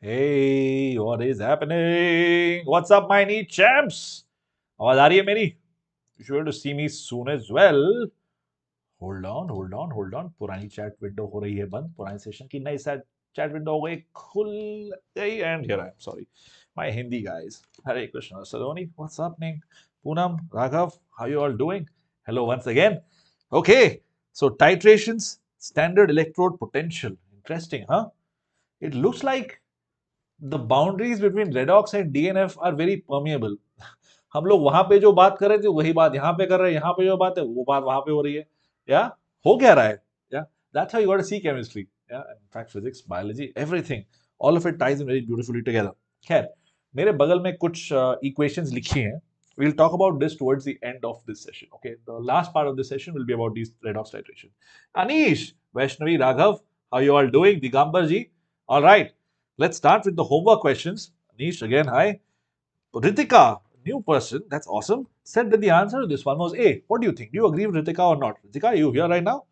Hey, what is happening? What's up, my NEET champs? आवाज आ रही है मेरी? You should be able to see me soon as well. Hold on. पुरानी chat window हो रही है बंद. पुरानी सेशन की नई चैट विंडो हो गई खुल गई. And here I am. Sorry, my Hindi guys. Hare Krishna. Saloni, what's happening? Poonam, Raghav, how you all doing? Hello once again. Okay, so titrations, standard electrode potential. Interesting, huh? It looks like the boundaries between redox and DNF are very permeable. हम लोग वहां पे जो बात कर रहे थे वही बात यहाँ पे कर रहे हैं, यहाँ पे जो बात है वो बात वहां पे हो रही है. या हो क्या रहा है? या that's how you got to see chemistry. Yeah, in fact physics, biology, everything, all of it ties in very beautifully together. खैर, मेरे बगल में कुछ equations लिखी हैं. We'll talk about this towards the end of this session. Okay, the last part of this session will be about these redox titration. Anish, Vaishnavi, Raghav, how you all doing? Digambar ji, all right. Let's start with the homework questions. Anish, again, hi. Ritika, new person, that's awesome, said that the answer to this one was A. What do you think? Do you agree with Ritika or not? Ritika, are you here right now?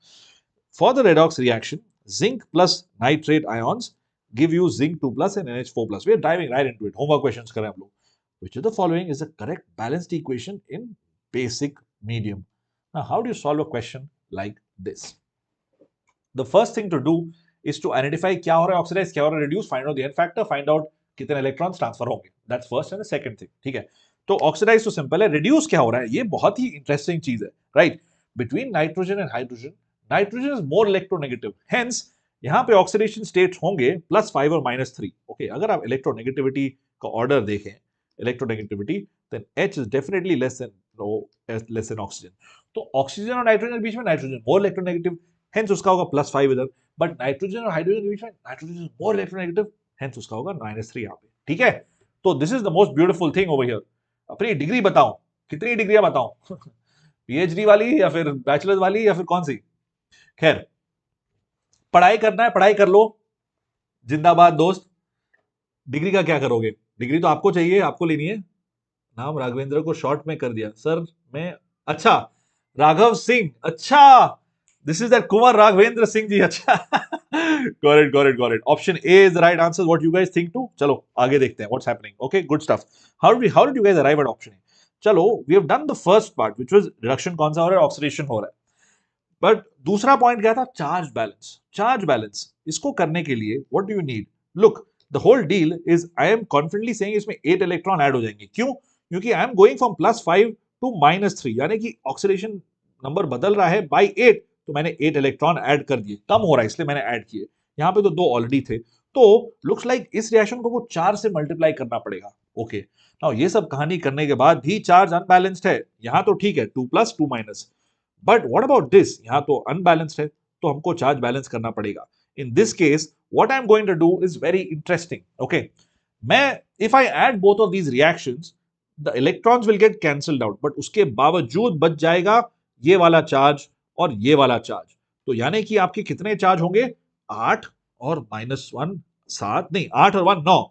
For the redox reaction, zinc plus nitrate ions give you zinc 2 plus and NH4 plus. We are diving right into it. Homework questions kare hum log. Which of the following is the correct balanced equation in basic medium? Now, how do you solve a question like this? The first thing to do is to identify क्या हो रहा है oxidise, क्या हो रहा है reduce, find out the N factor, find out कितने electrons transfer होंगे. That's first and second thing. ठीक है, तो ऑक्सीडाइज तो सिंपल है, रिड्यूस क्या हो रहा है ये बहुत ही इंटरेस्टिंग चीज है. Right, between nitrogen and hydrogen, nitrogen is more electronegative, hence यहाँ पे ऑक्सीडेशन स्टेट्स होंगे +5 और -3. ओके, अगर आप इलेक्ट्रोनेगेटिविटी का ऑर्डर देखें, electronegativity, then H is definitely less than oxygen. तो ऑक्सीजन और नाइट्रोजन के बीच में नाइट्रोजन मोर इलेक्ट्रोनेगेटिव, हेंस उसका होगा +5 इधर. बट नाइट्रोजन और हाइड्रोजन के बीच में nitrogen is more electronegative, hence उसका होगा -3 यहाँ पे. ठीक है, तो this is the most beautiful thing over here. अपनी डिग्री बताओ, कितनी डिग्रियां बताओ? पीएचडी वाली या फिर बैचलर्स वाली या फिर कौन सी? खैर, पढ़ाई करना है पढ़ाई कर लो, जिंदाबाद दोस्त. डिग्री का क्या करोगे? डिग्री तो आपको चाहिए, आपको लेनी है. नाम राघवेंद्र को शॉर्ट में कर दिया सर. मैं अच्छा, राघव सिंह, अच्छा, this is that Kumar Raghavendra Singh ji. अच्छा, got it. Option A is the right answer. What you guys think too? चलो आगे देखते हैं what's happening. Okay, good stuff. How did you guys arrive at option A? चलो, we have done the first part which was reduction कौन सा हो रहा है, oxidation हो रहा है. But दूसरा पॉइंट क्या था? Charge balance. चार्ज बैलेंस इसको करने के लिए what do you need? Look, the whole deal is I am confidently saying इसमें 8 इलेक्ट्रॉन ऐड हो जाएंगे. क्यों? क्योंकि I am going from +5 to -3, यानी कि ऑक्सीडेशन नंबर बदल रहा है by 8. तो मैंने 8 इलेक्ट्रॉन ऐड कर दिए, कम हो रहा है इसलिए मैंने ऐड किए. यहाँ पे तो 2 ऑलरेडी थे, तो लुक्स लाइक इस रिएक्शन को वो 4 से मल्टीप्लाई करना पड़ेगा. ओके, नाउ ये सब कहानी करने के बाद भी चार्ज अनबैलेंस्ड है. यहाँ तो ठीक है 2 + 2 -, बट व्हाट अबाउट दिस? यहाँ तो अनबैलेंस्ड है, तो हमको चार्ज बैलेंस करना पड़ेगा. In this case what I am going to do is very interesting. Okay, मैं if I add both of these reactions, the electrons will get cancelled out, but उसके बावजूद बच जाएगा ये वाला चार्ज और ये वाला चार्ज. तो यानी कि आपके कितने चार्ज होंगे? 8 और -1 7, नहीं 8 और 1 9,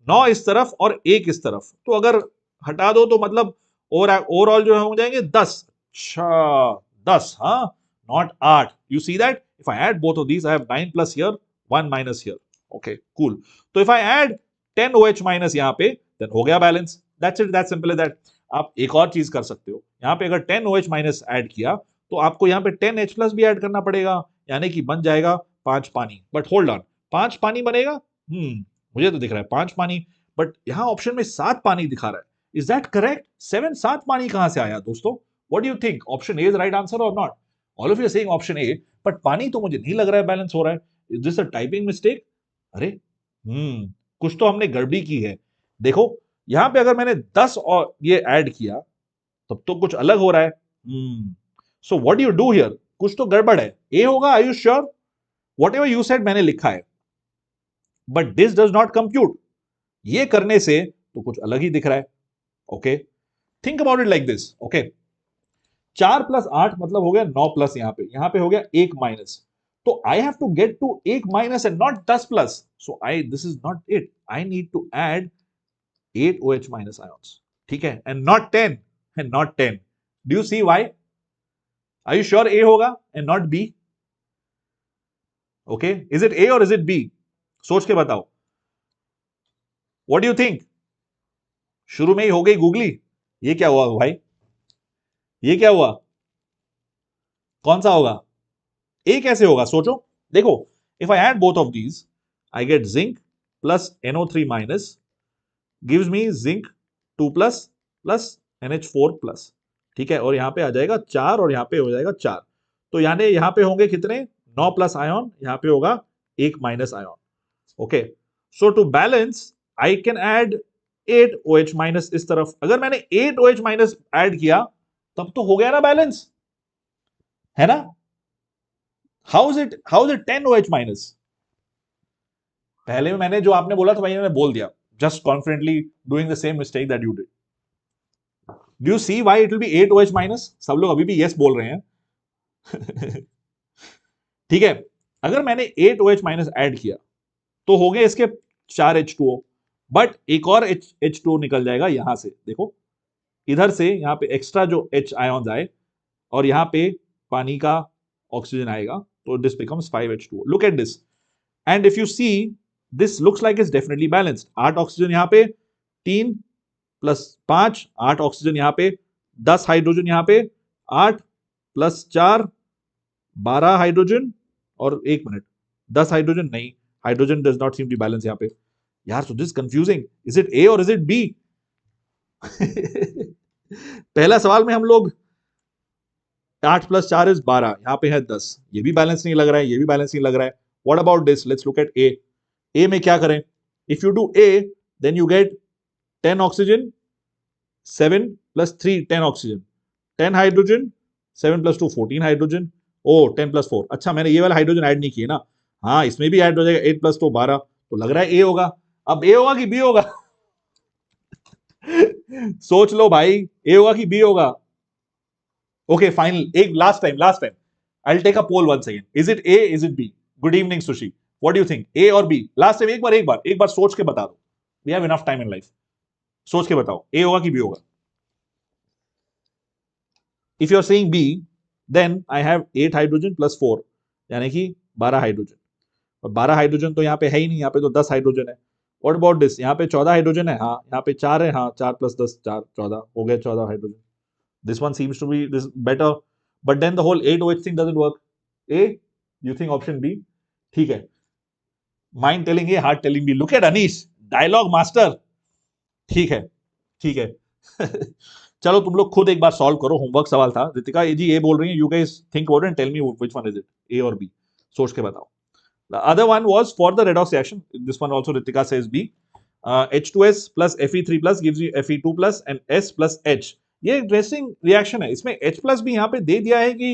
9 इस तरफ और 1 इस तरफ. तो अगर हटा दो तो मतलब ओवरऑल जो हो जाएंगे 10. अच्छा, 10, हाँ, not 8. You see that if I add both of these I have 9 plus here 1 minus here. Okay, cool. तो if I add 10 OH minus यहाँ पे, देन हो गया balance. That's it, that's simple as that. आप एक और चीज कर सकते हो, यहाँ पे अगर 10 OH माइनस ऐड किया तो आपको यहाँ पे 10 H प्लस भी ऐड करना पड़ेगा, यानी कि बन जाएगा 5 पानी. बट होल्ड ऑन, 5 पानी बनेगा? मुझे तो दिख रहा है 5 पानी, बट यहाँ ऑप्शन में 7 पानी दिखा रहा है. Is that correct? 7 पानी कहां से आया दोस्तों? What do you think? Option A is right answer और not? All of you are saying option A, but पानी तो मुझे नहीं लग रहा है बैलेंस हो रहा है. Is this a typing mistake? अरे कुछ तो हमने गड़बड़ी की है. देखो यहाँ पे अगर मैंने 10 और ये ऐड किया तब तो कुछ अलग हो रहा है. So what do you do here? कुछ तो गड़बड़ है. A होगा, are you sure? Whatever you said मैंने लिखा है, but this does not compute. ये करने से तो कुछ अलग ही दिख रहा है. Okay, think about it like this. Okay, 4 + 8 मतलब हो गया 9 प्लस, यहाँ पे हो गया 1 माइनस. तो I have to get to 1 minus and not 10 plus. So this is not it. I need to add 8 OH minus ions. ठीक है, and not 10, and not 10. Do you see why? Are you sure A होगा and not B? Okay, is it A or is it B? सोच के बताओ. What do you think? शुरू में ही हो गई गूगली। ये क्या हुआ भाई? ये क्या हुआ? कौन सा होगा? ए कैसे होगा? सोचो। देखो, if I add both of these, I get zinc plus NO3 minus gives me zinc 2 plus plus NH4 plus. ठीक है, और यहां पे आ जाएगा 4 और यहां पे हो जाएगा 4। तो यानी यहां पे होंगे कितने? 9 प्लस आयन, यहां पे होगा 1 minus ion. Okay, so to balance I can add 8 OH minus इस तरफ। अगर मैंने 8 OH माइनस ऐड किया तब तो हो गया ना बैलेंस, है ना? How is it 10 OH minus? पहले में मैंने जो आपने बोला था भाई मैंने बोल दिया, just confidently doing the same mistake that you did. Do you see why it will be 8 OH minus? सब लोग अभी भी यस बोल रहे हैं। ठीक है, अगर मैंने 8 OH माइनस ऐड किया तो हो गए इसके 4 H2O, बट एक और H2O निकल जाएगा यहां से। देखो, इधर से यहां पे एक्स्ट्रा जो H आयन आए और यहां पे पानी का ऑक्सीजन आएगा, तो this becomes 5H2O। Look at this, and if you see this looks like it's definitely balanced. 8 oxygen यहां पे, 3 प्लस 5, 8 ऑक्सीजन यहां पे, 10 हाइड्रोजन यहां पे, 8 प्लस 4 12 हाइड्रोजन, और 1 मिनट 10 हाइड्रोजन नहीं, hydrogen does not seem to balance यहां पे। यार so this confusing, is it A और इज इट बी? पहला सवाल में हम लोग 8 प्लस 4 इज 12, यहां पे है 10, ये भी बैलेंस नहीं लग रहा है, ये भी बैलेंस नहीं लग रहा है। What about this? Let's look at A. A में क्या करें? If you do A then you get 10 oxygen, 7 plus 3 10 oxygen, 10 hydrogen, 7 plus 2 14 hydrogen, O 10 plus 4। अच्छा, मैंने ये वाला हाइड्रोजन ऐड नहीं किए ना, हाँ इसमें भी ऐड हो जाएगा, 8 प्लस 2 12, तो लग रहा है ए होगा। अब ए होगा कि बी होगा? सोच लो भाई, ए होगा कि बी होगा? ओके फाइनल, एक last time I will take a poll once again. Is it A, is it B? Good evening Sushi, what do you think, A और बी? लास्ट टाइम, एक बार सोच के बता दो, we have enough time in life. सोच के बताओ, A होगा कि बी होगा? If you are saying B then I have 8 hydrogen plus 4 यानी कि 12 हाइड्रोजन, और 12 हाइड्रोजन तो यहाँ पे है ही नहीं, यहाँ पे तो 10 हाइड्रोजन है। What about this? यहाँ पे 14 हाइड्रोजन है, हाँ यहाँ पे 4 है, हाँ 4 प्लस 10 4 14 हो गए 14 hydrogen. This one seems to be this better, but then the whole 8OH thing doesn't work. A, you think option B? ठीक है, mind telling A, heart telling B. Look at Anish, dialogue master. ठीक है, ठीक है। चलो तुम लोग खुद एक बार सॉल्व करो, होमवर्क सवाल था। रितिका जी ये बोल रही है, you guys think about and tell me which one is it, A और बी, सोच के बताओ। The other one was for the redox reaction. This one also Ritika says B. H2S plus Fe3 plus gives you Fe2 plus and S plus H. ये interesting reaction है, इसमें H plus भी यहाँ पे दे दिया है कि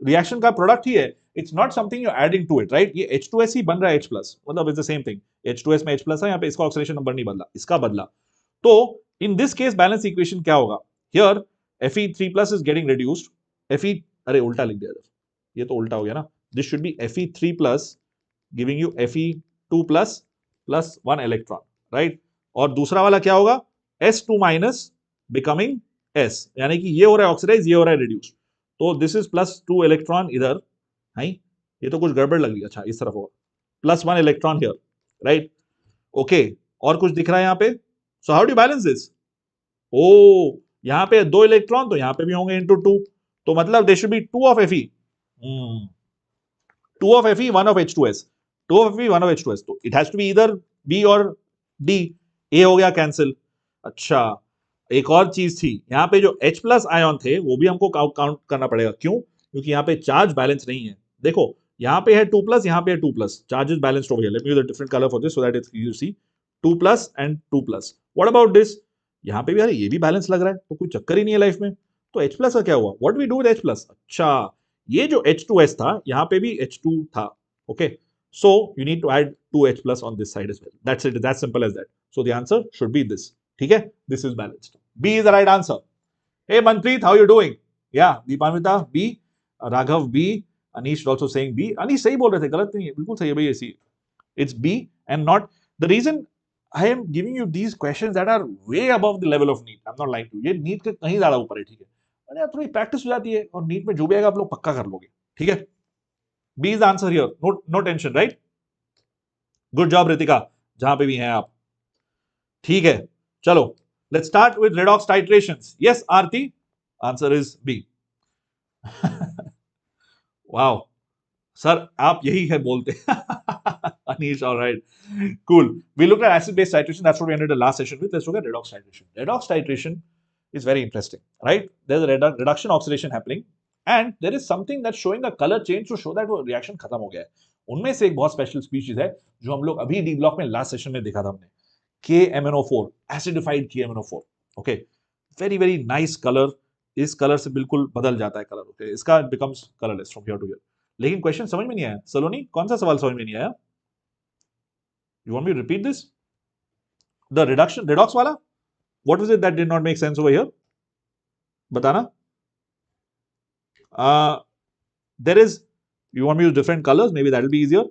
रिएक्शन का प्रोडक्ट ही है। It's not something you adding to it, right? ये H2S ही बन रहा है H प्लस, मतलब it's the same thing. H2S में H प्लस है, यहाँ पे इसका ऑक्सीडेशन नंबर नहीं बदला, इसका बदला। तो इन दिस केस बैलेंस इक्वेशन क्या होगा? Here Fe3 plus is getting reduced. Fe, अरे उल्टा लिख दिया, ये तो उल्टा हो गया ना। This should be Fe3 plus giving you Fe2 plus plus 1 electron, right? और दूसरा वाला क्या होगा? S2 minus becoming S, यानी कि ये हो रहा है ऑक्सीडाइज, ये हो रहा है रिड्यूस, तो दिस इज प्लस 2 इलेक्ट्रॉन इधर, है ये तो कुछ गड़बड़ लग रही है। अच्छा इस तरफ होगा plus 1 electron here, right? Okay, और कुछ दिख रहा है यहाँ पे? So how do balance this? O यहाँ पे 2 इलेक्ट्रॉन, तो यहाँ पे भी होंगे इंटू 2, तो मतलब they should be 2 of Fe, 2 of Fe 1 of H2S, 2 of Fe 1 of H2S, तो इट हैज टू बी इधर B और D। A हो गया कैंसिल। अच्छा एक और चीज थी, यहाँ पे जो H प्लस आयन थे वो भी हमको काउंट करना पड़ेगा। क्यों? क्योंकि यहाँ पे चार्ज बैलेंस नहीं है। देखो यहाँ पे है 2 प्लस, यहाँ पे है 2 plus, charge is balanced over here. Let me use a different colour for this so that it's you see 2 plus and 2 plus. What about this? यहाँ पे भी यार ये भी बैलेंस लग रहा है, तो कोई चक्कर ही नहीं है लाइफ में। तो H प्लस का क्या हुआ? What we do with H plus? अच्छा ये जो H2S था यहाँ पे भी H2 था, okay? So you need to add 2H plus on this side as well. That's it, that's simple as that. So the answer should be this, ठीक है? This is balanced. B is the right answer. Hey Manpreet, how you doing? Yeah, Deepanvita B, Raghav B, Anish is also saying B. Anish सही बोल रहे थे, गलत नहीं है, बिल्कुल सही है भाई, ऐसी it's B and not the reason I am giving you these questions that are way above the level of NEET. I'm not lying to you. ये NEET के कहीं ज्यादा ऊपर है, ठीक है? और यार थोड़ी प्रैक्टिस हो जाती है और NEET में जो भी आएगा आप लोग पक्का कर लोगे, ठीक है? B is the answer here. No tension, right? Good job, Ritika. जहां पे भी हैं आप. ठीक है, चलो let's start with redox titrations. Yes Aarti, answer is B. Wow sir, आप यही है बोलते. Anish, all right, cool. We looked at acid-base titration. That's what we ended the last session with. Let's look at redox titration. Redox titration is very interesting, right? There's a reduction oxidation happening, and there is something that's showing a color change to show that वो reaction खत्म हो गया है. उनमें से एक बहुत special species है जो हम लोग अभी डी ब्लॉक में लास्ट सेशन में देखा था हमने, KMNO4, acidified KMNO4. Okay, very very nice colour. इस कलर से बिल्कुल बदल जाता है कलर. ओके, इसका becomes colourless from here to here. लेकिन क्वेश्चन समझ में नहीं आया. सलोनी, कौन सा सवाल समझ में नहीं आया? You want me to repeat this? The reduction redox वाला, what was it that did not make sense over here? बताना. There is, you want me to use different colors, maybe that will be easier.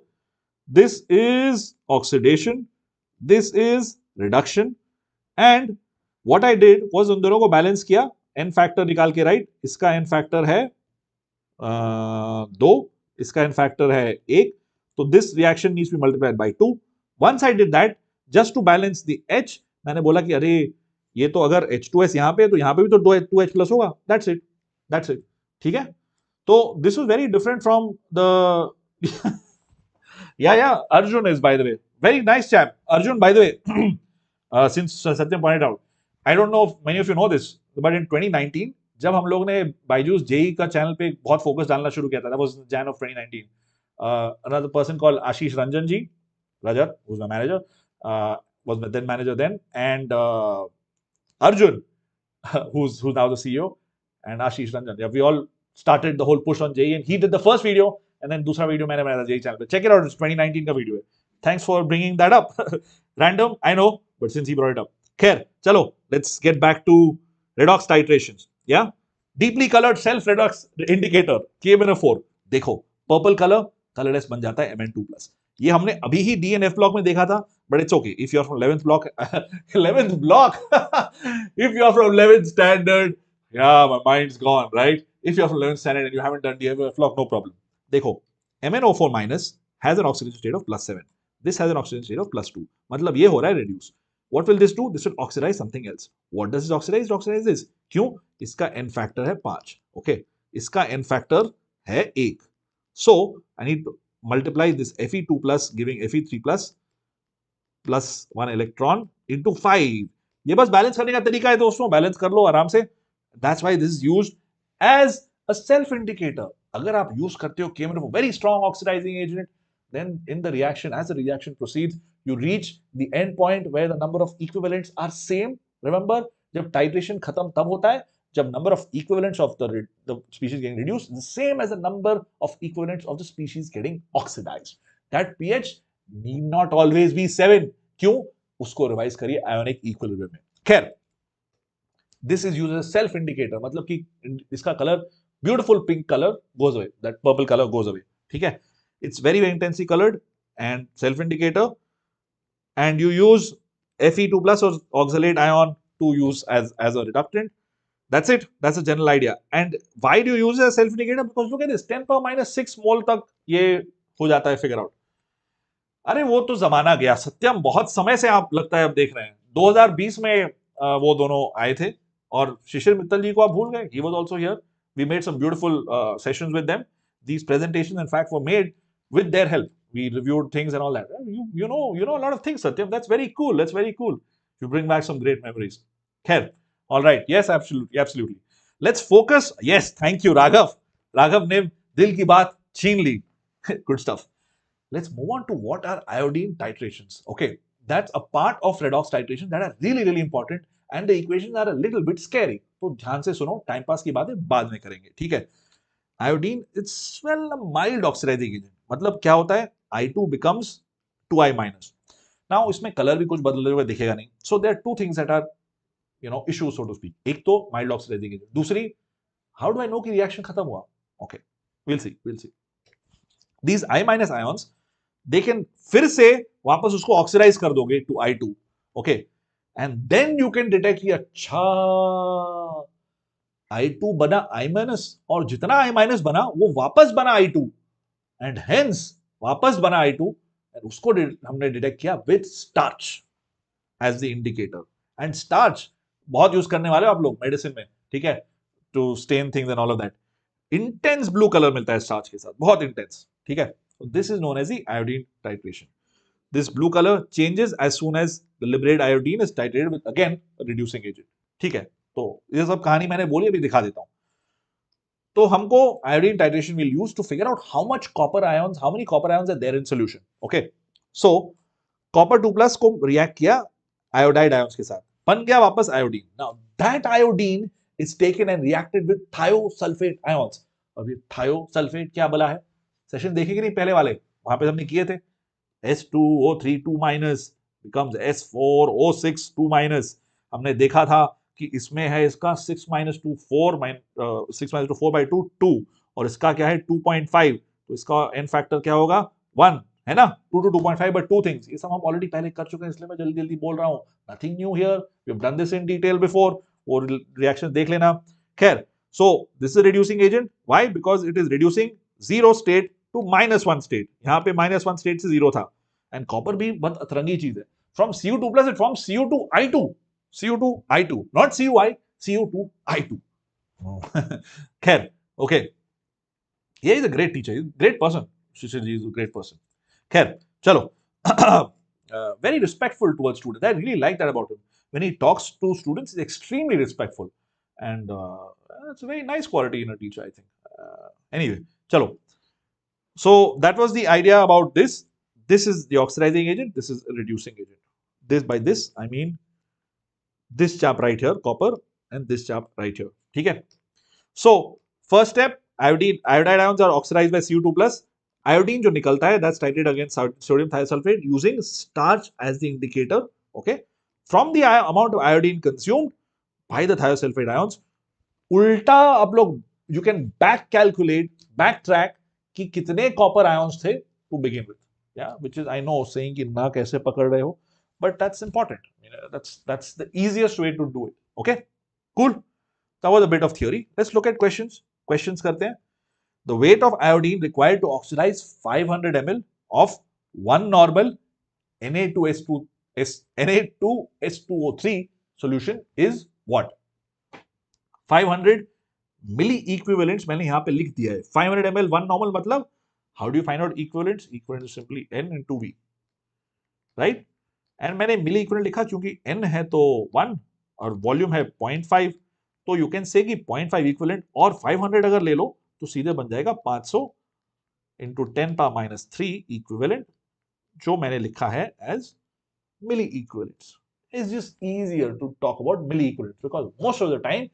This is oxidation, this is reduction, and what I did was उन दोनों को balance किया, n factor निकाल के, right. इसका n factor है 2, इसका n factor है 1, तो this reaction needs to be multiplied by 2. Once I did that just to balance the H, मैंने बोला कि अरे ये तो अगर H2S यहाँ पे है तो यहाँ पे भी तो 2H प्लस होगा. That's it, that's it. ठीक है, तो this was very different from the yeah, Arjun is, by the way, very nice chap. Arjun, by the way, since Satyam pointed out, I don't know if many of you know this, but in 2019 जब हम लोग ने Byju's JEE का channel पे बहुत focus डालना शुरू किया था, that was Jan of 2019. Another person called Ashish Ranjan ji, Rajat, who's my manager, was my then manager then, and Arjun, who's now the CEO, and Ashish Ranjan. Yeah, we all started the whole push on JEE, and he did the first video, and then दूसरा video मैंने बनाया था JEE channel पे. Check it out, it's 2019 का video है. Thanks for bringing that up. Random, I know, but since he brought it up. खैर, चलो, let's get back to redox titrations. Yeah, deeply colored self redox indicator KMNO4. देखो, purple color, colorless बन जाता है Mn2+. ये हमने अभी ही DNF block में देखा था, but it's okay. If you're from 11th block, 11th block, if you're from 11th standard, yeah, my mind's gone, right? If you're from 11th standard and you haven't done DNF block, no problem. देखो, MnO4 minus has an oxidation state of +7. This has an oxidation state of +2. मतलब ये हो रहा है reduce. What will this do? This will oxidize something else. What does it oxidize? It oxidizes this. क्यों? इसका n factor है 5. Okay, इसका n factor है 1. So I need to multiply this Fe2 plus giving Fe3 plus 1 electron into 5. ये बस balance करने का तरीका है दोस्तों, बैलेंस कर लो आराम से. That's why this is used as a self indicator. अगर आप यूज करते हो KMNO4, very strong oxidizing agent, then in the reaction, as the reaction proceeds, you reach the end point where the number of equivalents are same. Remember, जब titration खत्म तब होता है जब number of equivalents of the species getting reduced is the same as the number of equivalents of the species getting oxidized. That pH need not always be 7. क्यों? उसको revise करिए ionic equilibrium में. खैर, this is used as self indicator, मतलब कि इसका colour beautiful pink color goes away, that purple color goes away. ठीक है, it's very very intensely colored and self indicator, and you use Fe2 plus or oxalate ion to use as a reductant. That's it, that's the general idea. And why do you use it as self indicator? Because look at this, 10 power minus 6 mole तक ये हो जाता है figure out. अरे वो तो जमाना गया सत्यम, बहुत समय से आप लगता है अब देख रहे हैं. 2020 में वो दोनों आए थे, और शिशिर मित्तल जी को आप भूल गए. He was also here. We made some beautiful sessions with them. These presentations, in fact, were made with their help. We reviewed things and all that. You know a lot of things, Satyam. That's very cool. That's very cool. You bring back some great memories. Khair. All right. Yes, absolutely, absolutely. Let's focus. Yes, thank you, Raghav. Raghav ne dil ki baat chhin li. Good stuff. Let's move on to what are iodine titrations. Okay, that's a part of redox titration that are really really important. And the equations are a little bit scary. तो ध्यान से सुनो, time pass की बातें बाद में करेंगे. ठीक है, iodine it's well a mild oxidising agent. मतलब क्या होता है, I2 becomes 2I minus. Now इसमें कलर भी कुछ बदलते हुए दिखेगा नहीं. So there are two things that are issues so to speak. एक तो माइल्ड ऑक्सीडाइजिंग एजेंट, दूसरी हाउ डू आई नो कि रिएक्शन खत्म हुआ. Okay, will see. These I minus ions, they can फिर से वापस उसको ऑक्सीडाइज कर दोगे to I2. Okay, and then you can detect कि अच्छा I2 बना I minus, और जितना I minus बना वो वापस बना I2, and hence वापस बना I2, and उसको हमने डिटेक्ट किया with starch. As the indicator. And starch बहुत यूज करने वाले हो आप लोग मेडिसिन में, ठीक है, to stain things and all of that. Intense blue colour मिलता है स्टार्च के साथ, बहुत इंटेंस, ठीक है. This is known as the iodine titration. This blue color changes as soon as the liberated iodine is titrated with again a reducing agent. ठीक है, तो ये सब कहानी मैंने बोली, अभी दिखा देता हूं. तो हमको iodine titration will use to figure out how many copper ions are there in solution. Okay, so copper 2 plus को react किया iodide ions के साथ, बन गया वापस iodine. Now that iodine is taken and reacted with thiosulfate ions. अभी thiosulfate क्या बोला है, सेशन देखेंगे नहीं पहले वाले, वहां पे हमने किए थे. S2O3 2 minus becomes S4O6 2 minus. हमने देखा था कि इसमें है इसका 6 minus 2 4 6 minus 2 4 by 2 2 और इसका क्या है 2.5, तो इसका n फैक्टर क्या होगा 1 है ना. 2 to 2.5 but two things, ये सब हम ऑलरेडी पहले कर चुके हैं, इसलिए मैं जल्दी जल्दी बोल रहा हूँ. Nothing new here, we have done this in detail before, वो रिएक्शन देख लेना. खैर, so this is reducing agent. Why? Because it is reducing zero state to -1 state. यहाँ पे -1 स्टेट से जीरो था. एंड कॉपर भी बहुत अतरंगी चीज है. From Cu2 plus it forms Cu2I2. Cu2I2, not Cui, Cu2I2. खैर, ओके, ये is a great teacher, great person. Shishir ji is a great person. खैर, चलो. Very respectful towards students. I really like that about him. When he talks to students, he's extremely respectful, and it's a very nice quality in a teacher, I think. Anyway, chalo. So that was the idea about this. This is the oxidizing agent. This is a reducing agent. By this I mean this chap right here, copper, and this chap right here. ठीक है. So first step, iodide ions are oxidized by Cu2 plus. Iodine जो निकलता है, that's titrated against sodium thiosulfate using starch as the indicator. Okay. From the amount of iodine consumed by the thiosulfate ions, उल्टा आप लोग you can backtrack कि कितने copper ions थे to begin with. Yeah, which is I know saying कि ना कैसे पकड़ रहे हो, but that's important. That's the easiest way to do it. Okay, cool. That was a bit of theory. Let's look at questions. Questions करते हैं. The weight of iodine required to oxidize 500 ml of one normal Na2S2O3 solution is what? 500 milli equivalents मैंने यहाँ पे लिख दिया है. 500 ml one normal मतलब how do you find out equivalents? Equivalent is simply N into V, right? And मैंने मिली equivalent लिखा क्योंकि N है तो 1 और वॉल्यूम है 0.5, तो यू कैन से कि 0.5 इक्विवेलेंट और 500 अगर ले लो तो सीधे बन जाएगा 500 into 10 power minus 3 इक्विवेलेंट, जो मैंने लिखा है as milli equivalents. It's just easier to talk about milli equivalents because most of the time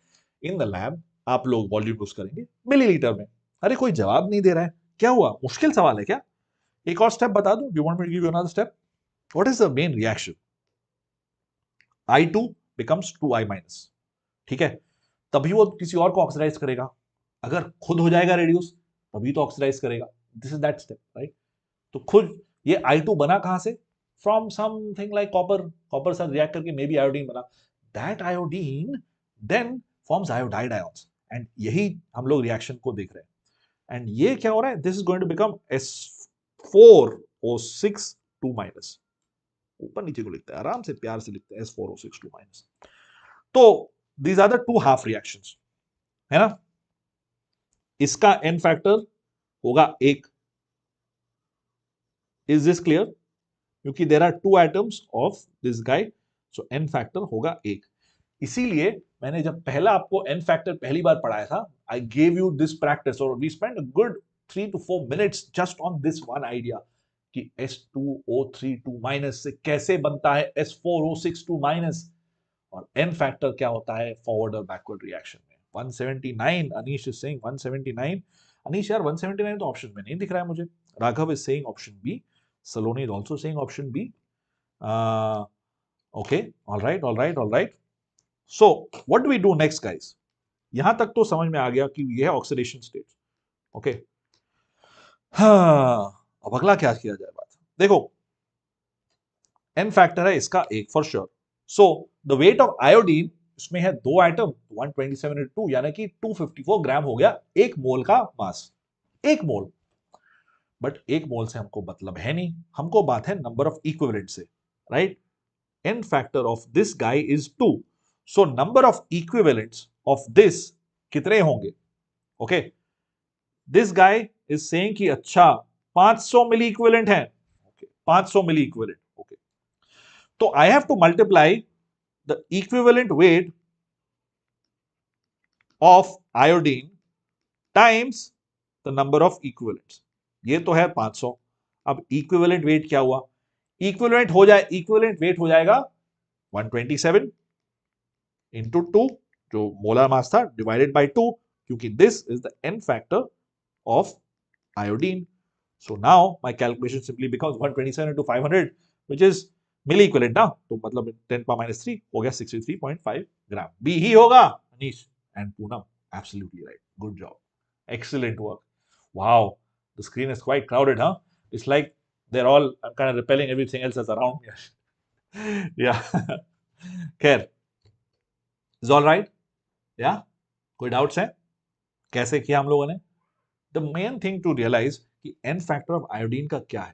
in the lab आप लोग वॉल्यूम यूज करेंगे मिलीलीटर में. अरे कोई जवाब नहीं दे रहा है, क्या हुआ? मुश्किल सवाल है क्या? एक और स्टेप बता दूं. Do you want me to give you another step? What is the main reaction? I2 becomes 2I minus. ठीक है, तभी वो किसी और को ऑक्सीडाइज करेगा. अगर खुद हो जाएगा रेड्यूस तभी तो ऑक्सीडाइज करेगा. This is that step, right? तो खुद ये I2 बना कहां से? From something like copper. Copper साथ रिएक्ट करके मे बी आयोडीन बना. That iodine then forms iodide ions, and यही हम लोग रिएक्शन को देख रहे हैं. एंड ये क्या हो रहा है? This is going to become S4O6 2 minus. ऊपर नीचे को लिखता है, आराम से प्यार से लिखते हैं S4O6 2 माइनस. तो these are the two half reactions, है ना? इसका n फैक्टर होगा 1. Is this clear? क्योंकि there are two atoms of this guy, so n factor होगा 1. इसीलिए मैंने जब पहला आपको n फैक्टर पहली बार पढ़ाया था, I gave you this practice, or we spent a good 3 to 4 minutes just on this one idea कि S2O3 2 माइनस से कैसे बनता है S4O6 2 माइनस, और n फैक्टर क्या होता है फॉरवर्ड और बैकवर्ड रिएक्शन में. 179, अनीश इज सेइंग 179. अनीश यार 179 तो ऑप्शन में नहीं दिख रहा है मुझे. Raghav is saying option B. Saloni is also saying option B. Okay, alright. So what do we do next guys? यहां तक तो समझ में आ गया कि यह है ऑक्सीडेशन स्टेट. ओके, अब अगला क्या किया जाए बात. देखो, n फैक्टर है इसका 1 for sure. So the weight of iodine, इसमें है 2 एटम, 127 2 यानी कि 254 ग्राम हो गया 1 मोल का मास. 1 मोल. बट 1 मोल से हमको मतलब है नहीं, हमको बात है नंबर ऑफ इक्विवेलेंट से, right? n factor of this guy is 2. So number of equivalents of this कितने होंगे? Okay, this guy is saying कि अच्छा 500 मिली इक्विवेलेंट है. Okay, 500 मिली इक्विवेलेंट. Okay, तो I have to multiply the equivalent weight of iodine times the number of equivalents. ये तो है 500. अब equivalent weight क्या हुआ? equivalent weight हो जाएगा 127 into 2 जो मोलर मास था divided by 2 क्योंकि this is the n factor of iodine. So now my calculation simply becomes 127 into 500 which is milli equivalent ना, तो मतलब 10 power minus 3 हो गया 63.5 ग्राम. B ही होगा Anish and Poonam. Absolutely right. Good job. Excellent work. Wow, the screen is quite crowded, huh? It's like they're all, I'm kind of repelling everything else that's around here. Yeah. Khair. Is all right? Yeah? कोई doubts है? कैसे किया हम लोगों ने? The main thing to realize कि n factor of iodine का क्या है?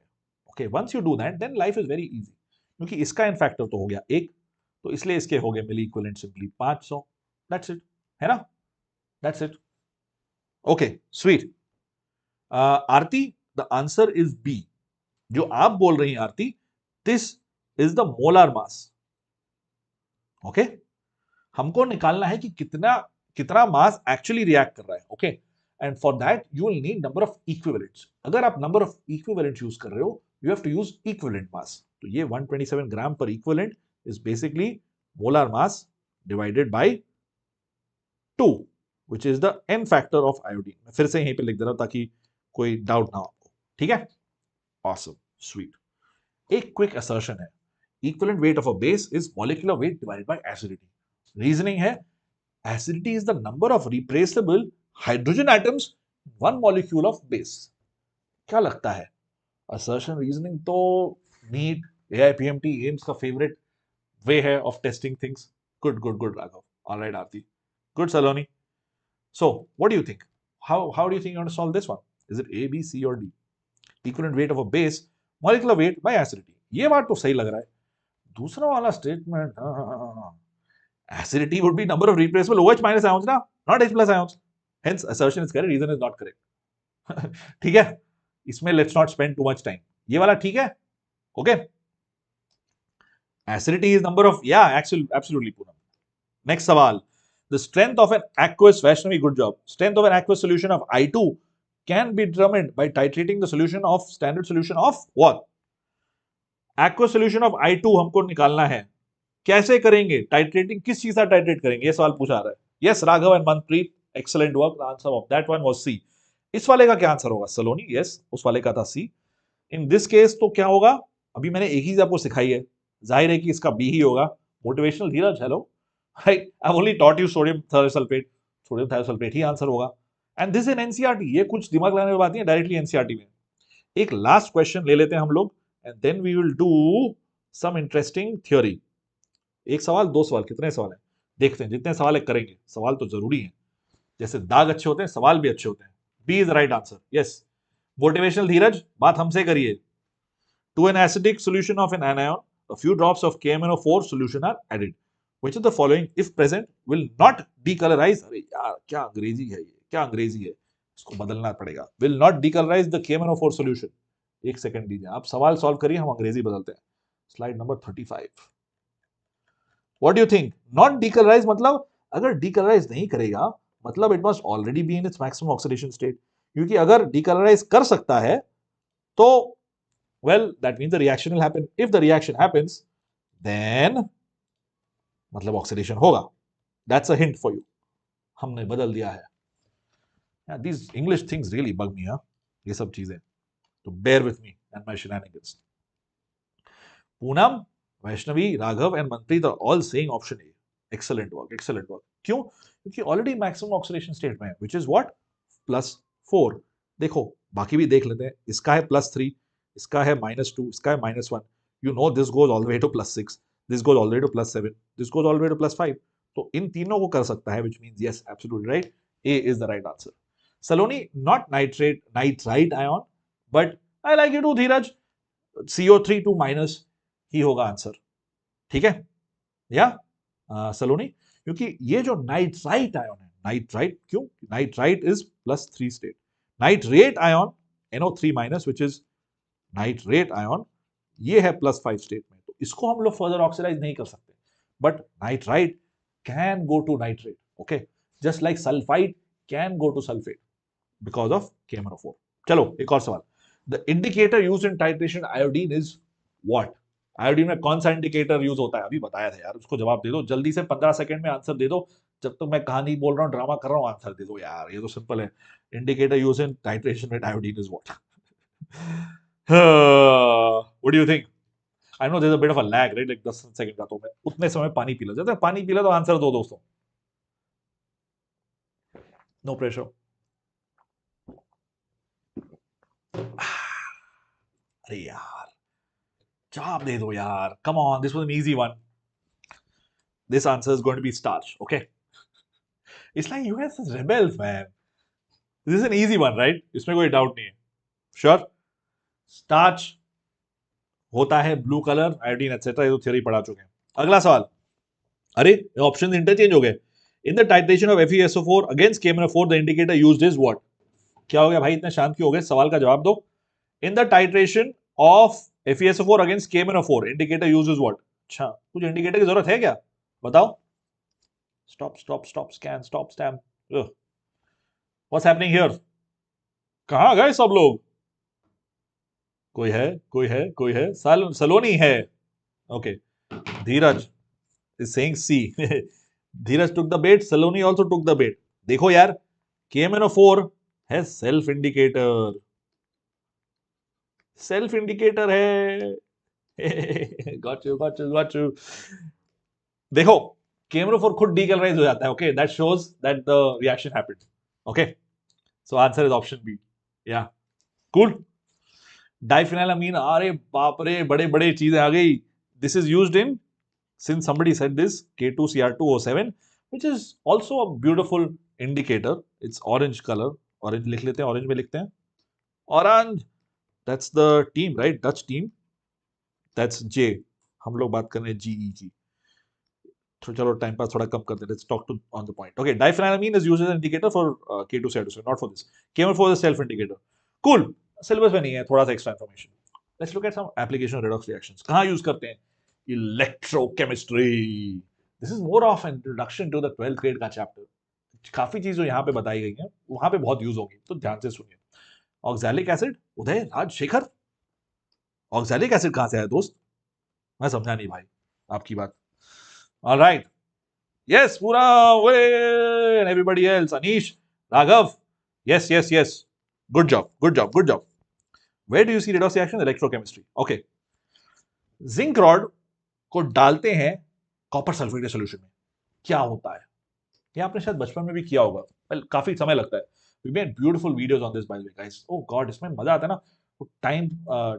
Okay, once you do that, then life is very easy. क्योंकि इसका n factor तो हो गया 1, तो इसलिए इसके हो गए मिली इक्विवेलेंट सिंपली 500. That's it. है ना? That's it. Okay, sweet. Aarti, the answer is B. जो आप बोल रही हैं आरती, this is the molar mass. Okay? हमको निकालना है कि कितना मास एक्चुअली रिएक्ट कर रहा है. Okay, and for that you will need number of equivalents. अगर आप नंबर ऑफ इक्विवेलेंट्स यूज कर रहे हो, you have to use equivalent mass. तो ये 127 ग्राम पर equivalent is basically molar mass divided by 2 which is the n factor of iodine. मैं फिर से यहीं पे लिख दे रहा हूं ताकि कोई डाउट ना हो आपको. ठीक है? Awesome, sweet. एक क्विक assertion है. Equivalent weight of a base is molecular weight divided by acidity. Reasoning है, acidity is the number of replaceable hydrogen atoms in one molecule of base. क्या लगता है? Assertion reasoning तो NEET, AIPMT, AIMS का favorite way है of testing things. Good, Raghav. All right, Aarti. Good, Saloni. So, what do you think? How do you think you want to solve this one? Is it A, B, C, or D? Equivalent weight of a base, molecular weight by acidity. ये बात तो सही लग रहा है. दूसरा वाला statement, acidity would be number of replaceable OH minus ions ना, not H plus ions. Hence, assertion is correct, reason is not correct. ठीक है? इसमें let's not spend too much time. ये वाला ठीक है? Okay? Acidity is number of, yeah, absolutely, Poonam. Next सवाल. The strength of an aqueous, Vaishnavi, good job. Strength of an aqueous solution of I2 can be determined by titrating the solution of standard solution of what? Aqueous solution of I2 हमको निकालना है. कैसे करेंगे? Titrating किस चीज से titrate करेंगे? ये सवाल पूछा रहा है. Yes, Raghav and Manpreet, excellent work. The answer of that one was C. इस वाले का क्या आंसर होगा? Saloni, yes, उस वाले का था C. In this case तो क्या होगा? अभी मैंने एक ही चीज आपको सिखाई है. जाहिर है कि इसका B ही होगा. Motivational Dheeraj, hello. Right? I've only taught you sodium thiosulfate. Sodium thiosulfate he answer होगा. And this is an NCERT. ये कुछ दिमाग लगाने की बात नहीं है, डायरेक्टली NCERT में. एक लास्ट क्वेश्चन ले लेते हैं हम लोग, and then we will do some interesting theory. एक सवाल, दो सवाल, कितने सवाल हैं? देखते हैं, जितने सवाल करेंगे. सवाल तो जरूरी है. जैसे दाग अच्छे होते हैं, सवाल भी अच्छे होते हैं. B is the right answer. Yes. Motivational धीरज, बात हमसे करिए. To an acidic solution of an anion, a few drops of KMnO4 solution are added. Which of the following, if present, will not decolorize? अरे यार, क्या अंग्रेजी है ये? क्या अंग्रेजी है? इसको बदलना पड़ेगा. Will not decolorize the KMnO4 solution. एक सेकंड दीजिए, आप सवाल सॉल्व करिए, हम अंग्रेजी बदलते हैं. Slide number 35. What do you think? Not decolorize मतलब अगर decolorize नहीं करेगा, मतलब it must already be in its maximum oxidation state. क्योंकि अगर decolorize कर सकता है, तो well, that means the reaction will happen. If the reaction happens, then मतलब ऑक्सीडेशन होगा. That's a hint for you. हमने बदल दिया है. Yeah, these English things really bug me, huh? ये सब चीजें. तो bear with me and my shenanigans. Poonam, Vaishnavi, Raghav and Manpreet are all saying option A. Excellent work, excellent work. क्यों? क्योंकि already maximum oxidation state में है, which is what? +4. देखो, बाकी भी देख लेते हैं. इसका है +3, इसका है -2, इसका है -1. You know this goes all the way to +6. This goes all the way to +7. This goes all the way to +5. तो इन तीनों को कर सकता है, which means yes, absolutely right. A is the right answer. Saloni, not nitrite ion, but I like you too, Dheeraj. CO3 2- ही होगा answer. ठीक है या सलोनी, क्योंकि ये जो नाइट्राइट आयन है, नाइट्राइट क्यों, nitrite is +3 state, nitrate ion NO3 minus which is nitrate ion, ये है +5 स्टेट में, तो इसको हम लोग फर्दर ऑक्सीडाइज नहीं कर सकते, but nitrite can go to nitrate, okay, just like sulphide can go to sulphate because of KMnO4। चलो एक और सवाल, the indicator use in titration iodine is what, iodine में कौन सा इंडिकेटर यूज होता है, अभी बताया था यार, उसको जवाब दे दो जल्दी से, 15 सेकंड में आंसर दे दो, जब तक मैं कहानी बोल रहा हूँ, ड्रामा कर रहा हूँ, आंसर दे दो यार, ये तो सिंपल है, indicator use in titration with iodine is what. What do you think, I know there is a bit of a lag right, like 10 second का, तो मैं उतने समय पानी पी लो, जब तक पानी पी लो तो आंसर दो दोस्तों, नो प्रेशर। अरे यार जवाब दे दो यार, come on, this was an easy one, this answer is going to be starch, okay, it's like you guys rebels man, this is an easy one right, इसमें कोई डाउट नहीं है, श्योर, स्टार्च होता है ब्लू कलर, आयोडीन एटसेट्रा, ये तो theory पढ़ा चुके हैं। अगला सवाल, अरे ऑप्शन इंटरचेंज हो गए, in the titration of FeSO4 against KMnO4 the indicator used is what, क्या हो गया भाई, इतने शांत क्यों हो गए, सवाल का जवाब दो, in the titration of FeSO4 against KMnO4 indicator used is what, अच्छा कुछ इंडिकेटर की जरूरत है क्या, बताओ, stop stop stop scan stop stamp, what's happening here, कहां गए सब लोग, कोई है कोई है कोई है, सलोनी है, okay, Dheeraj is saying C. Dheeraj took the bait, Saloni also took the bait. देखो यार, KMnO4 has self indicator. Self indicator है. got you, got you, got you. देखो, KMnO4 खुद decolorize हो जाता है. Okay, that shows that the reaction happened. Okay, so answer is option B. Yeah, cool. Diphenylamine, अरे बाप रे, बड़े बड़े चीजें आ गई. This is used in, since somebody said this, K2Cr2O7, which is also a beautiful indicator. It's orange color. Orange लिख लेते हैं, orange में लिखते हैं. Orange, that's the team, right? Dutch team. That's J. हम लोग बात कर रहे हैं GEG. तो चलो टाइम पास थोड़ा कम करते हैं. Let's talk to on the point. Okay, diphenylamine is used as an indicator for K2Cr2, not for this. KMnO4 is a self indicator. Cool. Syllabus में नहीं है, थोड़ा सा extra information. Let's look at some application of redox reactions. कहाँ use करते हैं? Electrochemistry. This is more of an introduction to the 12th grade का chapter. काफी चीज जो यहाँ पे बताई गई हैं, वहां पे बहुत यूज होगी, तो ध्यान से सुनिए. ऑक्सैलिक एसिड, उदय राज शेखर, ऑक्सैलिक एसिड कहां से आया दोस्त, मैं समझा नहीं भाई आपकी बात. ऑलराइट, यस पूरा वे, and everybody else, Anish, Raghav, yes yes yes, good job good job good job. Where do you see redox reaction, electrochemistry. Okay, zinc rod को डालते हैं कॉपर सल्फेट के सॉल्यूशन में, क्या होता है, ये आपने शायद बचपन में भी किया होगा, काफी समय लगता है. We made beautiful videos on this by the way guys. Oh god, इसमें मजा आता है ना,